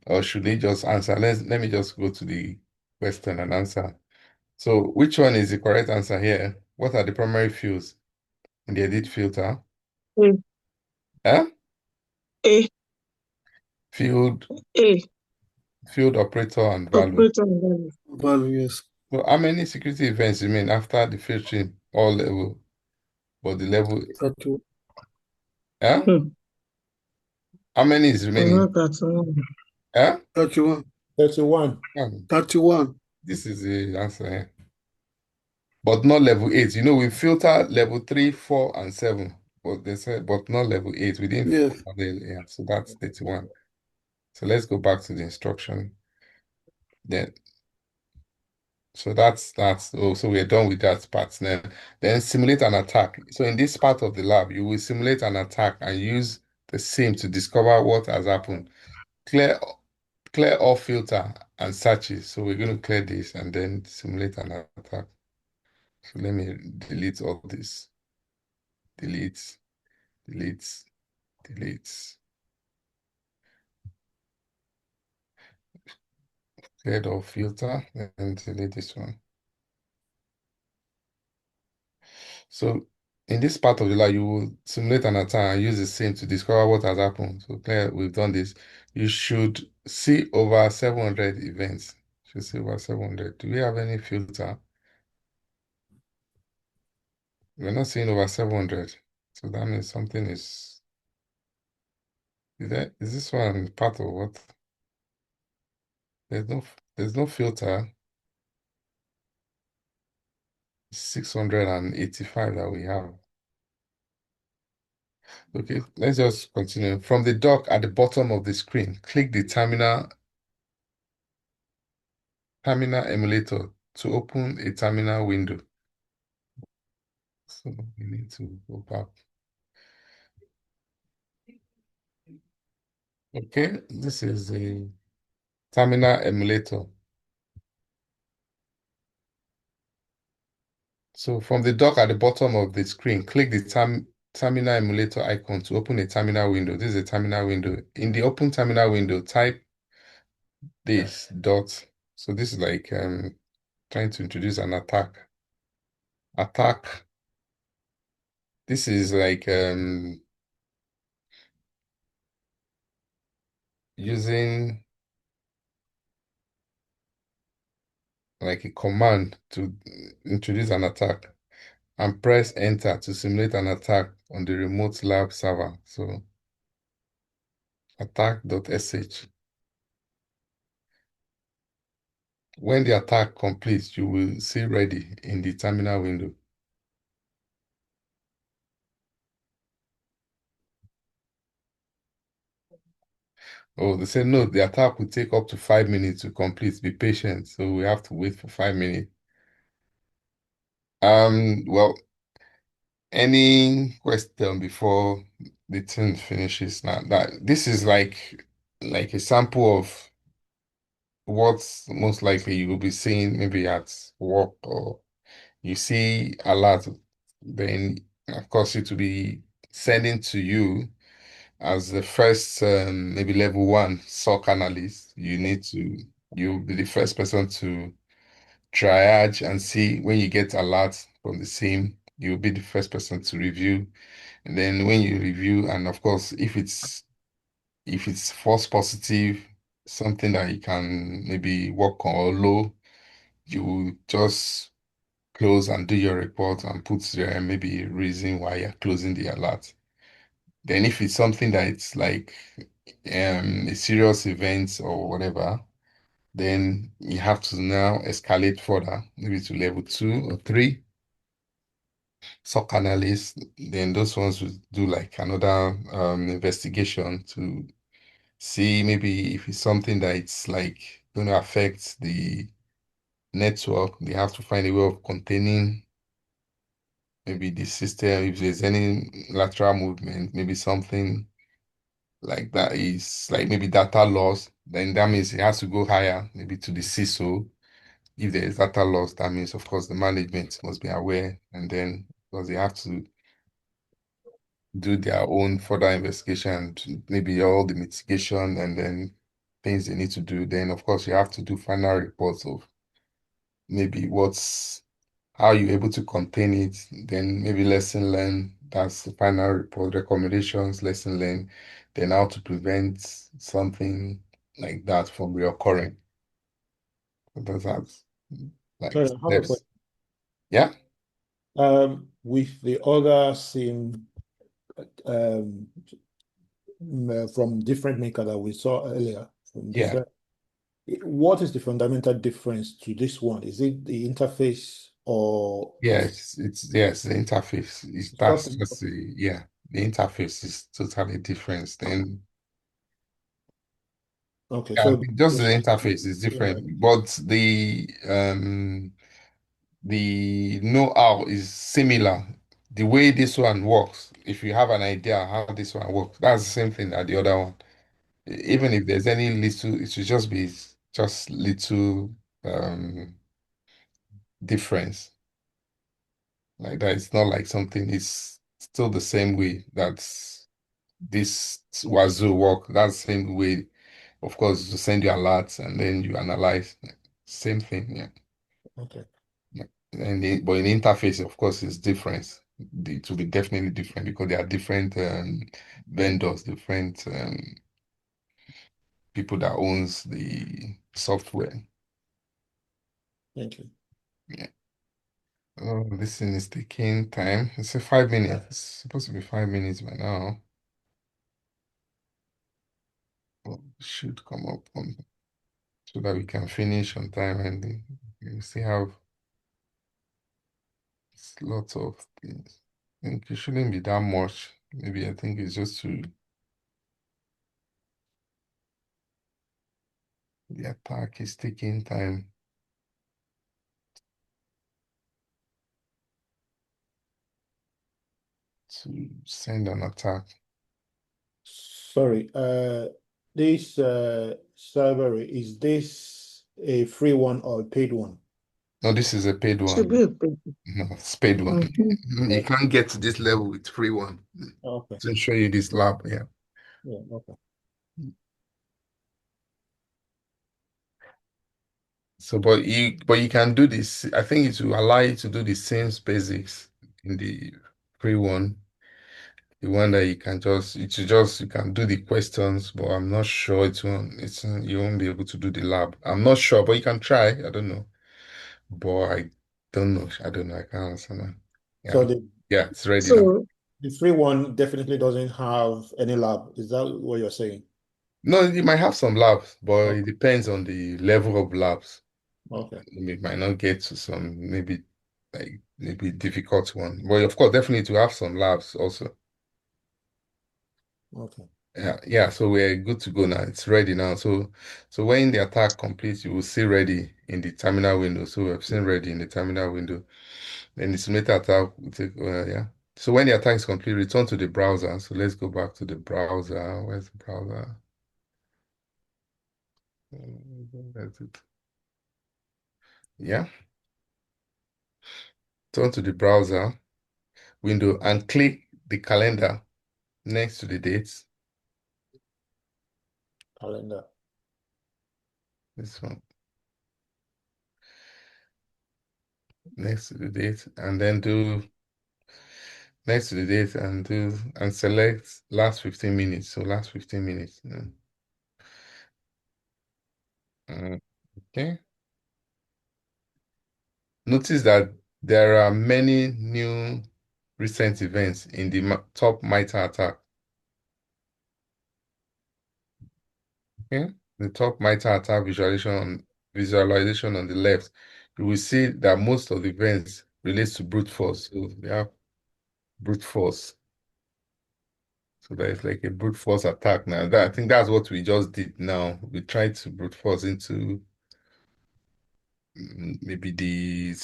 Or should they just answer? Let me just go to the question and answer. So which one is the correct answer here? What are the primary fields in the edit filter? A. Huh? A. Field A. operator and value. Operator and value. Value, yes. So how many security events remain after the filtering all level? But the level, 31. huh? How many is remaining? Not that one. Huh? 31. 31. 31. This is the answer here. But not level 8. You know, we filter level 3, 4, and 7. But they said, but not level 8. We didn't Yeah. filter yeah. So that's 31. So let's go back to the instruction. Then so that's so we're done with that part now. Then simulate an attack. So in this part of the lab, you will simulate an attack and use the SIM to discover what has happened. Clear all filter and searches. So we're going to clear this and then simulate an attack. So let me delete all this. Delete, delete, delete. Cleared all filter and delete this one. So in this part of the lab, you will simulate an attack and use the same to discover what has happened. So clear, we've done this. You should see over 700 events. Should see over 700. Do we have any filter? We're not seeing over 700. So that means something is this one part of what? There's no filter. 685 that we have. Okay, let's just continue. From the dock at the bottom of the screen, click the terminal emulator to open a terminal window. So we need to go back. Okay, this is the terminal emulator. So from the dock at the bottom of the screen, click the terminal emulator icon to open a terminal window. This is a terminal window. In the open terminal window, type this dot. So this is like trying to introduce an attack. Attack. This is like using like a command to introduce an attack and press enter to simulate an attack on the remote lab server. So attack.sh. When the attack completes, you will see ready in the terminal window. Oh, they said no, the attack will take up to 5 minutes to complete. Be patient. So we have to wait for 5 minutes. Well, any question before the thing finishes now? That this is like a sample of what's most likely you will be seeing maybe at work, or you see a lot, then of course it will be sending to you as the first maybe level one SOC analyst. You'll be the first person to triage and see. When you get alerts from the same, you'll be the first person to review. And then when you review, and of course, if it's false positive, something that you can maybe work on, or low, you just close and do your report and put there maybe a reason why you're closing the alert. Then if it's something that it's like a serious event or whatever, then you have to now escalate further, maybe to level 2 or 3. SOC analysts, then those ones will do like another investigation to see maybe if it's something that it's like going to affect the network. They have to find a way of containing maybe the system. If there's any lateral movement, maybe something like that is like maybe data loss, then that means it has to go higher, maybe to the CISO. If there is data loss, that means, of course, the management must be aware, and then because they have to do their own further investigation, maybe all the mitigation and then things they need to do. Then, of course, you have to do final reports of maybe how you're able to contain it, then maybe lesson learned. That's the final report, recommendations, lesson learned, then how to prevent something like that from reoccurring. So those are like Sorry, I have a steps. question. Yeah. With the other SIM from different maker that we saw earlier, from Yeah. different, what is the fundamental difference to this one? Is it the interface or Yes, the interface. That's something? just the interface is totally different. Then Okay, yeah, I so think just the interface is yeah, different, but the know-how is similar. The way this one works, if you have an idea how this one works, that's the same thing that the other one. Even if there's any little, it should just be just little difference like that. It's not like something is still the same way that's this Wazoo work. That's the same way, of course, to send you alerts and then you analyze. Same thing, yeah. okay. Yeah. But in the interface, of course, it's different. It will be definitely different because there are different vendors, different people that owns the software. Thank you. Yeah. Oh, this thing is taking time. It's a 5 minutes. It's supposed to be 5 minutes by now. Oh, should come up on so that we can finish on time, and we still have lots of things. I think it shouldn't be that much. Maybe I think it's just the attack is taking time to send an attack. Sorry, this server, is this a free one or a paid one? No, this is a paid Should one. be a big. No, it's paid one. You can't get to this level with free one. Okay. To show you this lab, yeah. Yeah, okay. So, but you can do this. I think it will allow you to do the same basics in the free one. The one that you can do the questions, but I'm not sure you won't be able to do the lab. I'm not sure, but you can try. I don't know. But I don't know. I don't know. I can't answer now. So Yeah. the Yeah, it's ready now. So The free one definitely doesn't have any lab. Is that what you're saying? No, it might have some labs, but Oh, it depends on the level of labs. okay. It might not get to some maybe difficult one. But of course, definitely to have some labs also. Okay. Yeah, so we're good to go now. It's ready now. So when the attack completes, you will see ready in the terminal window. So we've seen ready in the terminal window. Then the simulator attack will take, yeah. So when the attack is complete, return to the browser. So let's go back to the browser. Where's the browser? That's it. Yeah. Turn to the browser window and click the calendar next to the dates. Calendar. This one. Next to the date. And then do next to the date and select last 15 minutes. So last 15 minutes. Okay. Notice that there are many new recent events in the top MITRE attack. Okay. The top MITRE attack visualization on the left. You will see that most of the events relates to brute force. So we have brute force. So that is like a brute force attack now. I think that's what we just did now. We tried to brute force into maybe the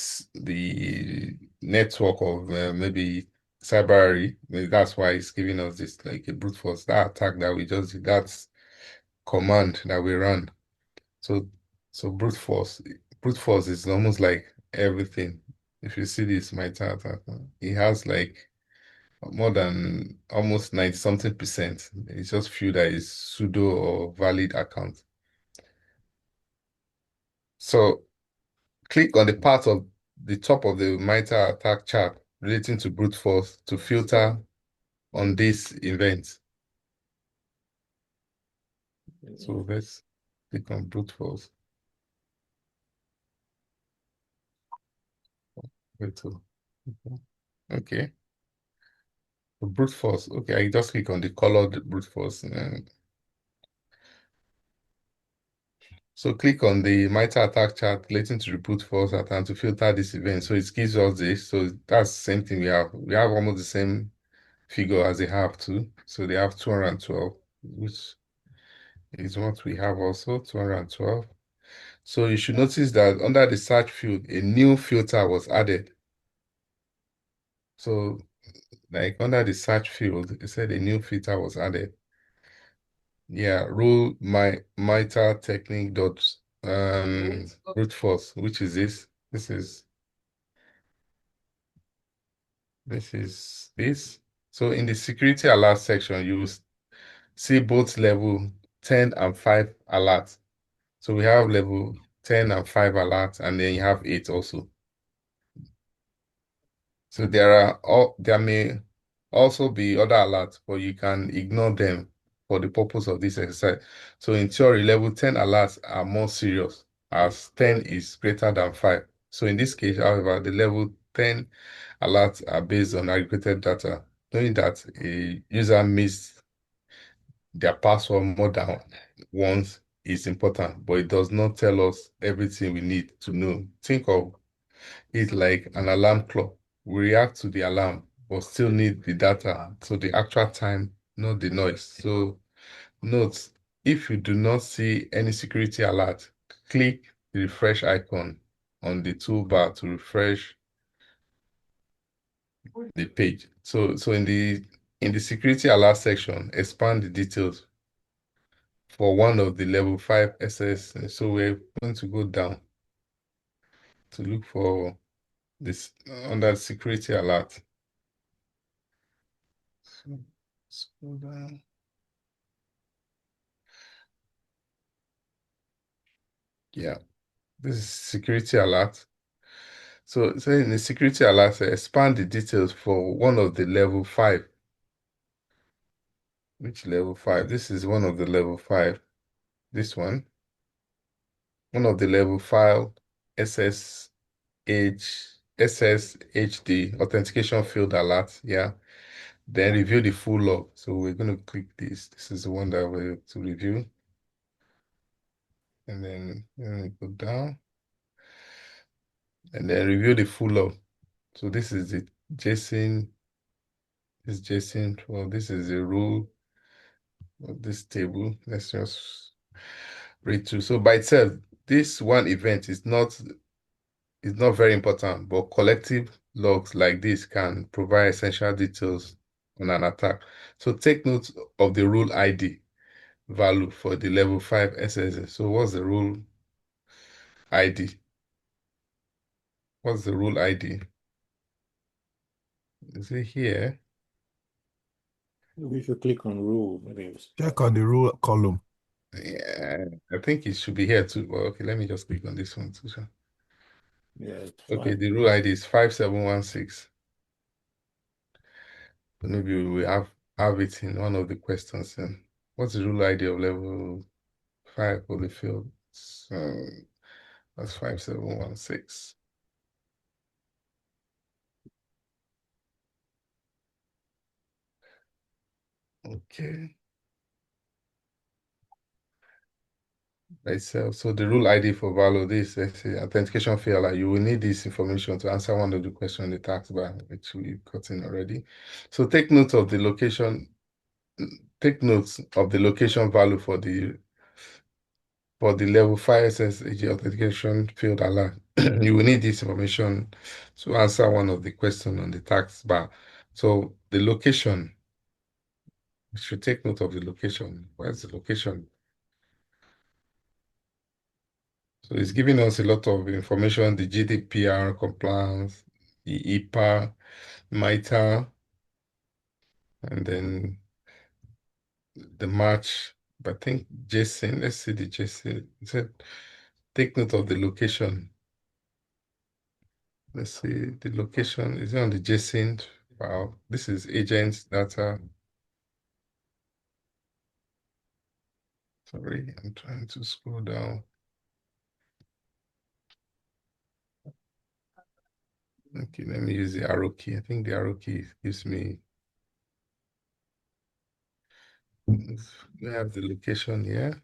network of maybe cyber. Maybe that's why it's giving us this like a brute force. That attack that we just did, that's command that we run. So brute force is almost like everything. If you see this my attack, it has like more than almost 90 something percent. It's just few that is pseudo or valid account. So click on the part of the top of the MITRE attack chart relating to brute force to filter on this event. So let's click on brute force. Okay. Brute force. Okay, I just click on the colored brute force. So click on the MITRE attack chart relating to the brute force attack to filter this event. So it gives us this. So that's the same thing we have. We have almost the same figure as they have too. So they have 212, which is what we have also, 212. So you should notice that under the search field, a new filter was added. So like under the search field, it said a new filter was added. Yeah, rule my MITRE technique dot brute force, which is this. This is this. So in the security alert section, you will see both level 10 and 5 alerts. So we have level 10 and 5 alerts, and then you have 8 also. So there may also be other alerts, but you can ignore them for the purpose of this exercise. So in theory, level 10 alerts are more serious as 10 is greater than 5. So in this case, however, the level 10 alerts are based on aggregated data, knowing that a user missed their password more than once is important, but it does not tell us everything we need to know. Think of it like an alarm clock. We react to the alarm, but still need the data. So the actual time, not the noise. So note, if you do not see any security alert, click the refresh icon on the toolbar to refresh the page. So in the security alert section, expand the details for one of the level 5 SS. So we're going to go down to look for this under security alert. So scroll down. Yeah, this is security alert. So in the security alert, expand the details for one of the level 5. Which level 5? This is one of the level 5. This one. One of the level 5 SSHD authentication field alert. Yeah. Then review the full log. So we're going to click this. This is the one that we're to review. And then go down. And then review the full log. So this is the JSON. This JSON. Well, this is the rule of this table. Let's just read through. So by itself, this one event is not very important, but collective logs like this can provide essential details on an attack. So take note of the rule ID value for the level 5 SSL. So what's the rule ID? What's the rule ID? Is it here? We should click on rule. Maybe Check on the rule column. Yeah, I think it should be here too. Well, okay, let me just click on this one too. yeah, it's Okay, fine. the rule ID is 5716. So maybe we will have it in one of the questions. And what's the rule ID of level 5 for the field? So that's 5716. Okay. Itself. So the rule ID for value this, let's say authentication failure, you will need this information to answer one of the questions in the task bar, which we've gotten already. So take note of the location, take notes of the location value for the level 5 SSH authentication field alert. You will need this information to answer one of the questions on the task bar. So the location, you should take note of the location. Where's the location? So it's giving us a lot of information, the GDPR compliance, the IPA, MITRE, and then the match. But I think JSON, let's see the JSON. It said, take note of the location. Let's see, the location is on the JSON file. This is agents data. Sorry, I'm trying to scroll down. Okay, let me use the arrow key. I think the arrow key gives me. We have the location here.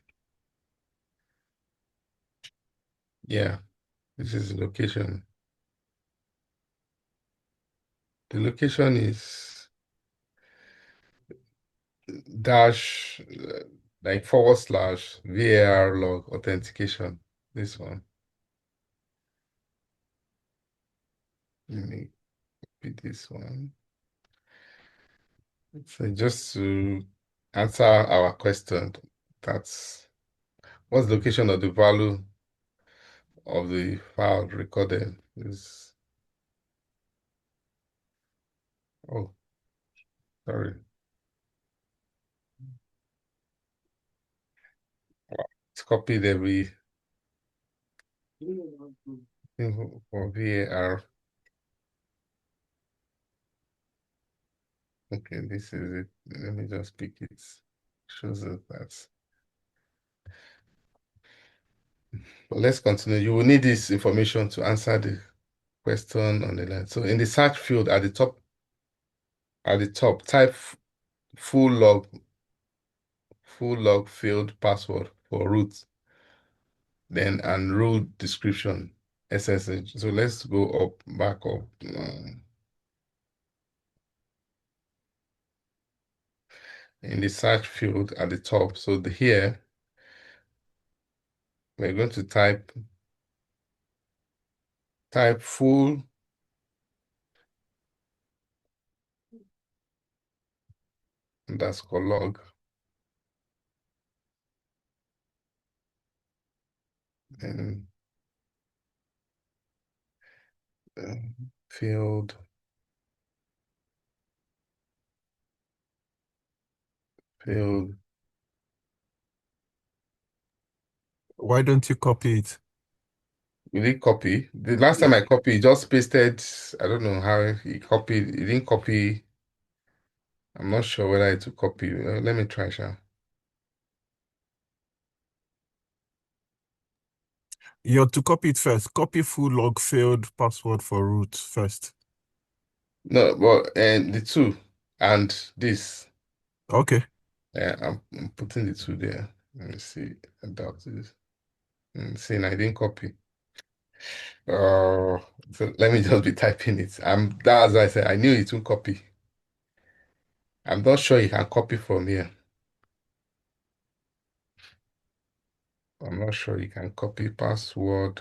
Yeah, this is the location. The location is dash like / VAR log authentication. This one. Let me copy this one. So just to answer our question, that's what's the location of the value of the file recorded is. Oh, sorry. It's copied every thing for VAR. Okay, this is it. Let me just pick it. Shows us that. But let's continue. You will need this information to answer the question on the line. So in the search field at the top, type full log field password for root, then and rule description SSH. So let's go back up. In the search field at the top. So here we're going to type full _log and field Why don't you copy it? Will it copy? The last time I copied, just pasted. I don't know how he copied. He didn't copy. I'm not sure whether it will copy. Let me try, Sha. You have to copy it first. Copy full log failed password for root first. No, but and the two. and this. Okay. I'm putting the two there. Let me see about this. See, I didn't copy. So let me just be typing it. As I said, I knew it won't copy. I'm not sure you can copy from here. I'm not sure you can copy password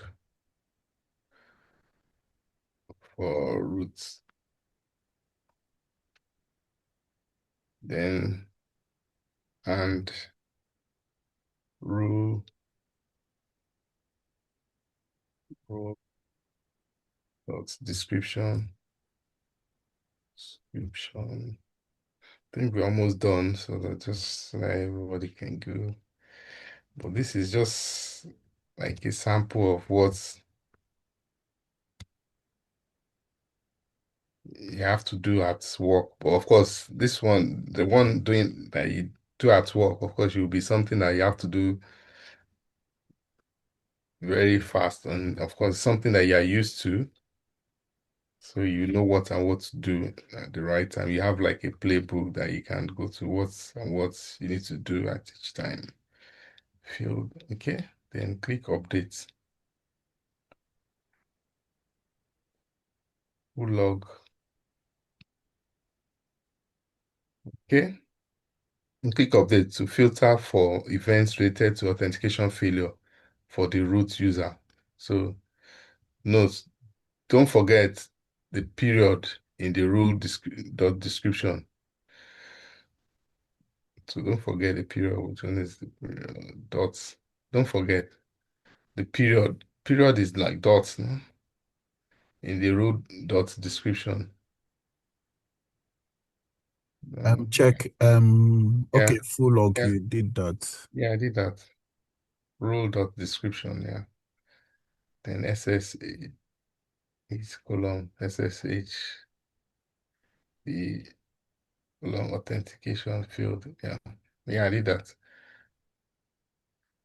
for roots. Then and rule description. Description. I think we're almost done, so that just everybody can go. But this is just like a sample of what you have to do at work. But of course, this one, the one doing that you do at work, of course, will be something that you have to do very fast. And of course, something that you are used to. So you know what and what to do at the right time. You have like a playbook that you can go to what you need to do at each time. Field, okay. Then click update. Log. Okay. And click update to filter for events related to authentication failure for the root user. So note, don't forget the period in the rule description. So don't forget the period, which one is the period, dots. Don't forget the period. Period is like dots, no? In the rule dot description. Check. Okay, full log, yeah. you did that. Yeah, I did that. Rule dot description, yeah. Then SS is column SSH, the column authentication field. Yeah, I did that.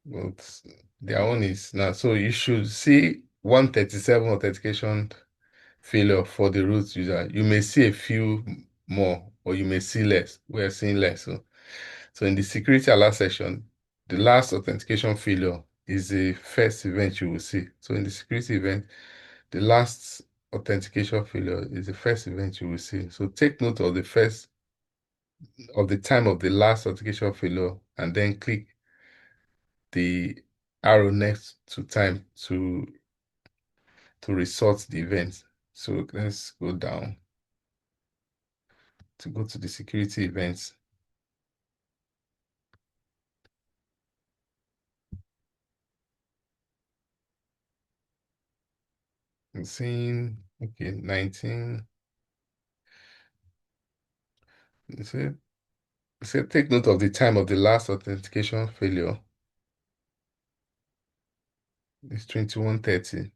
But their own is now. So you should see 137 authentication failure for the root user. You may see a few more, or you may see less. We are seeing less. So in the security alert section, the last authentication failure is the first event you will see. So in the security event, the last authentication failure is the first event you will see. So take note of the time of the last authentication failure, and then click the arrow next to time to resort the event. So let's go down to go to the security events. I'm seeing, okay, 19. It said take note of the time of the last authentication failure. It's 21:30.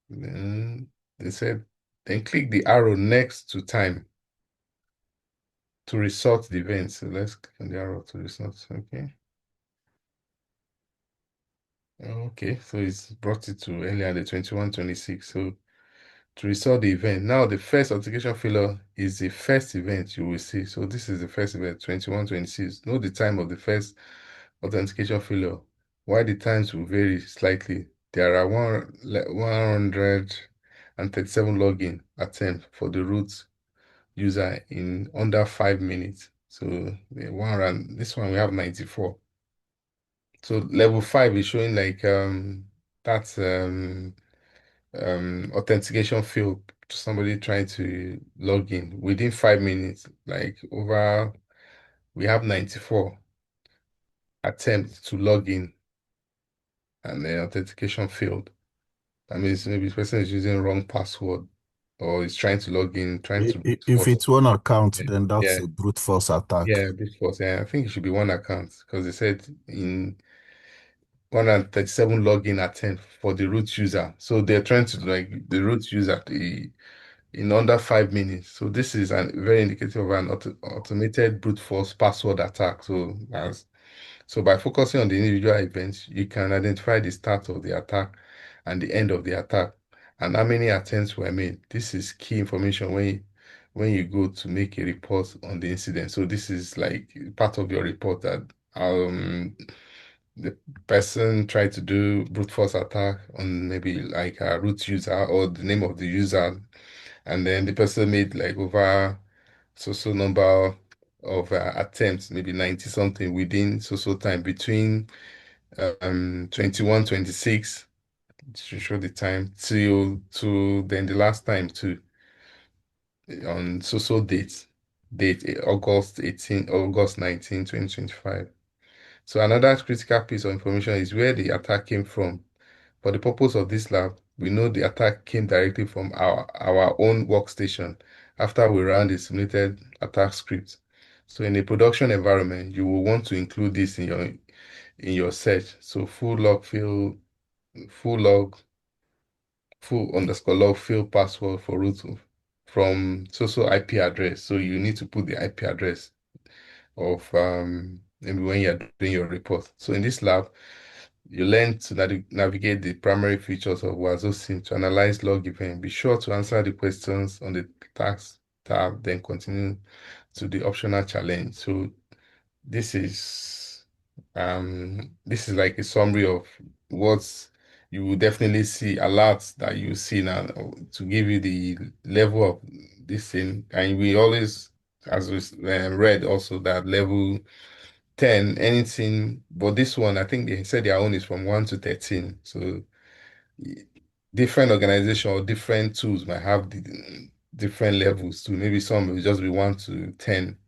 Then they said, then click the arrow next to time to resort the event. So let's click on the arrow to resort. Okay. Okay, so it's brought it to earlier the 21:26. So to restore the event. Now the first authentication failure is the first event you will see. So this is the first event, 21:26. Know the time of the first authentication failure. Why the times will vary slightly. There are 137 login attempts for the root user in under 5 minutes. So this one we have 94. So level 5 is showing like that's authentication failed, somebody trying to log in within 5 minutes, like we have 94 attempts to log in, and the authentication failed. That means maybe the person is using wrong password, or is trying to log in, trying to brute If force. it's one account, then that's Yeah. a brute force attack. Yeah, brute force. Yeah, I think it should be one account, because they said in 137 login attempt for the root user. So they're trying to, like, the root user in under 5 minutes. So this is a very indicative of an automated brute force password attack. So by focusing on the individual events, you can identify the start of the attack and the end of the attack, and how many attempts were made. This is key information when you go to make a report on the incident. So this is like part of your report that the person tried to do brute force attack on maybe like a root user or the name of the user, and then the person made like over so number of attempts, maybe 90 something within so time between 21, 26 to show the time to then the last time too on date August 19, 2025. So another critical piece of information is where the attack came from. For the purpose of this lab, we know the attack came directly from our own workstation after we ran the simulated attack script. So in a production environment, you will want to include this in your search. So full log full_log field password for root from so IP address. So you need to put the IP address of maybe when you're doing your report. So in this lab, you learn to navigate the primary features of 𝐂𝐎𝐍𝐍𝐄𝐓 to analyze log event. Be sure to answer the questions on the task tab, then continue to the optional challenge. So this is like a summary of what you will definitely see, alerts that you see now to give you the level of this thing. And we always, as we read also, that level 10, anything, but this one, I think they said their own is from 1 to 13. So different organization or different tools might have the different levels too. Maybe some will just be 1 to 10.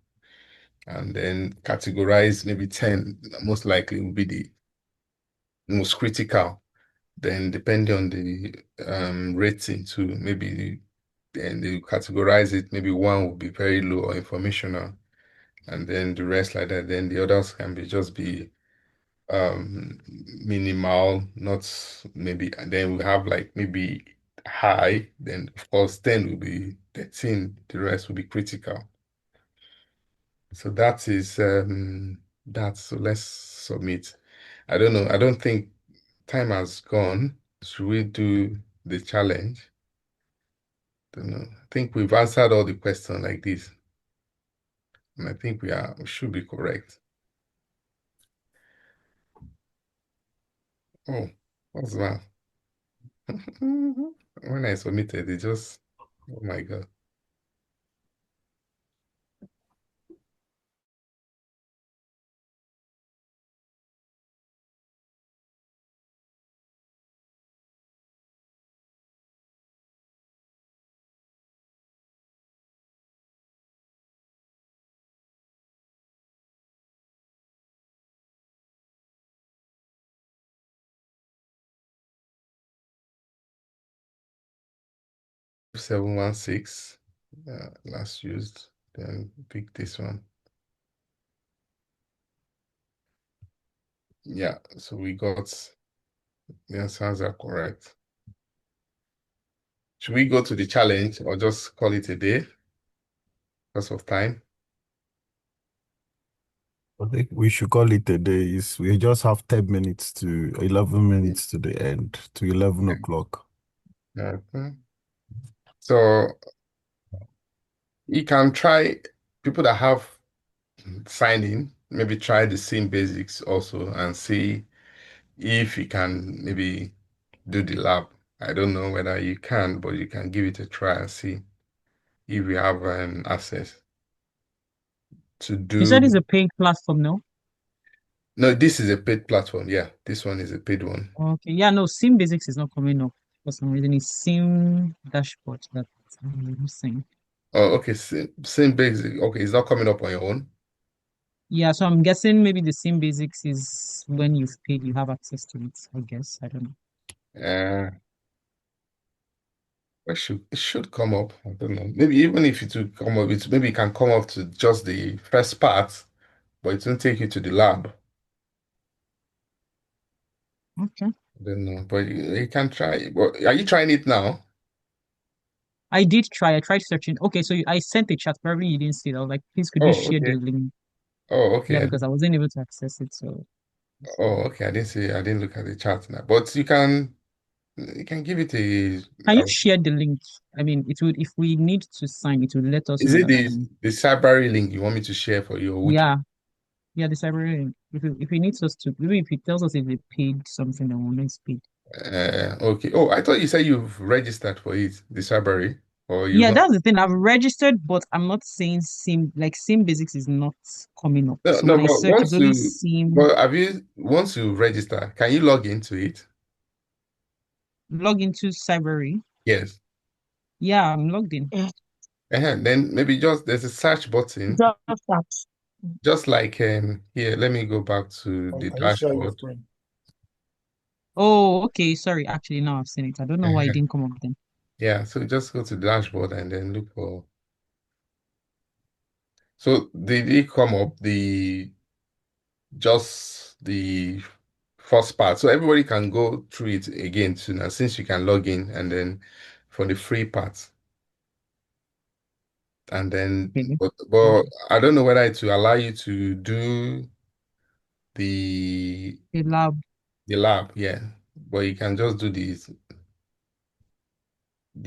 And then categorize maybe 10, most likely will be the most critical. Then depending on the rating too, maybe then they categorize it, maybe 1 will be very low or informational, and then the rest like that. Then the others can be minimal, not maybe, and then we have like maybe high, then of course 10 will be 13, the rest will be critical. So that is that. So let's submit. I don't know. I don't think time has gone. Should we do the challenge? Don't know. I think we've answered all the questions like this. And I think we should be correct. Oh, what's that? When I submitted, it just, oh my God. 𝐶716 last used, then pick this one. Yeah, so we got the answers are correct. Should we go to the challenge or just call it a day because of time? I think we should call it a day. We just have 10 minutes to 11 minutes to the end, to 11 o'clock. So you can try, people that have signed in, maybe try the same basics also and see if you can maybe do the lab. I don't know whether you can, but you can give it a try and see if you have access to You said it's do. a paid platform, no? No, this is a paid platform. Yeah, this one is a paid one. Okay. Yeah, no, Sim Basics is not coming up for some reason. It's Sim Dashboard that I'm saying. Oh, okay. Same basic. Okay, it's not coming up on your own. Yeah, so I'm guessing maybe the Sim Basics is when you've paid, you have access to it, I guess. I don't know. It should come up. I don't know. Maybe even if it will come up, maybe it can come up to just the first part, but it won't take you to the lab. Okay. I don't know, but you can try. Well, are you trying it now? I did try. I tried searching. Okay, so I sent a chat. Probably you didn't see it. I was like, please, could you Oh, share the okay. link? Oh, okay. Yeah, because I wasn't able to access it. So Oh, okay. I didn't see. I didn't look at the chat now. But you can You can give it a, Can you share the link? I mean, it would, if we need to sign, it would let us is know it that the Cybery link you want me to share for you? Or which? yeah, the cyber link. If it needs us to, maybe if it tells us if they paid something, then we'll know it's paid. Okay. Oh, I thought you said you've registered for it, the Cybery, or you've Yeah, not. that's the thing. I've registered, but I'm not saying sim basics is not coming up. No, So no, when I but search, it's only sim. once you register, can you log into it? Log into Cybery. Yes. Yeah, I'm logged in. Yeah, Then maybe just there's a search button, just that. just like here. Let me go back to the Are you sure your dashboard. screen? Oh, okay. Sorry. Actually, now I've seen it. I don't know why it didn't come up then. Yeah, so just go to the dashboard and then look for. So did it come up just the first part? So everybody can go through it again too now, since you can log in and then for the free part. And then, Okay. but I don't know whether it will allow you to do the The lab. the lab, yeah. But you can just do the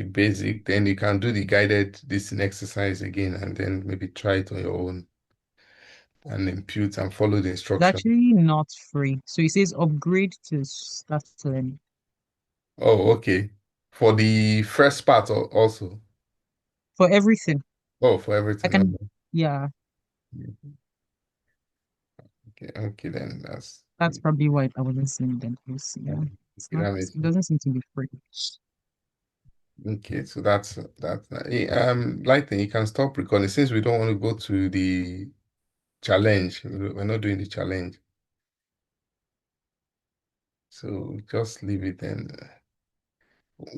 basic, then you can do the guided listening exercise again, and then maybe try it on your own and impute and follow the It's instruction. actually not free. So it says upgrade to start learning. Oh, okay. For the first part also. For everything. Oh, for I everything. can, Okay. yeah, Okay, okay, then that's probably why I wasn't seeing them. Because, yeah, it's okay, not, that makes it sense. doesn't seem to be free. Okay, so that's Lightning, you can stop recording since we don't want to go to the challenge. We're not doing the challenge. So just leave it then. When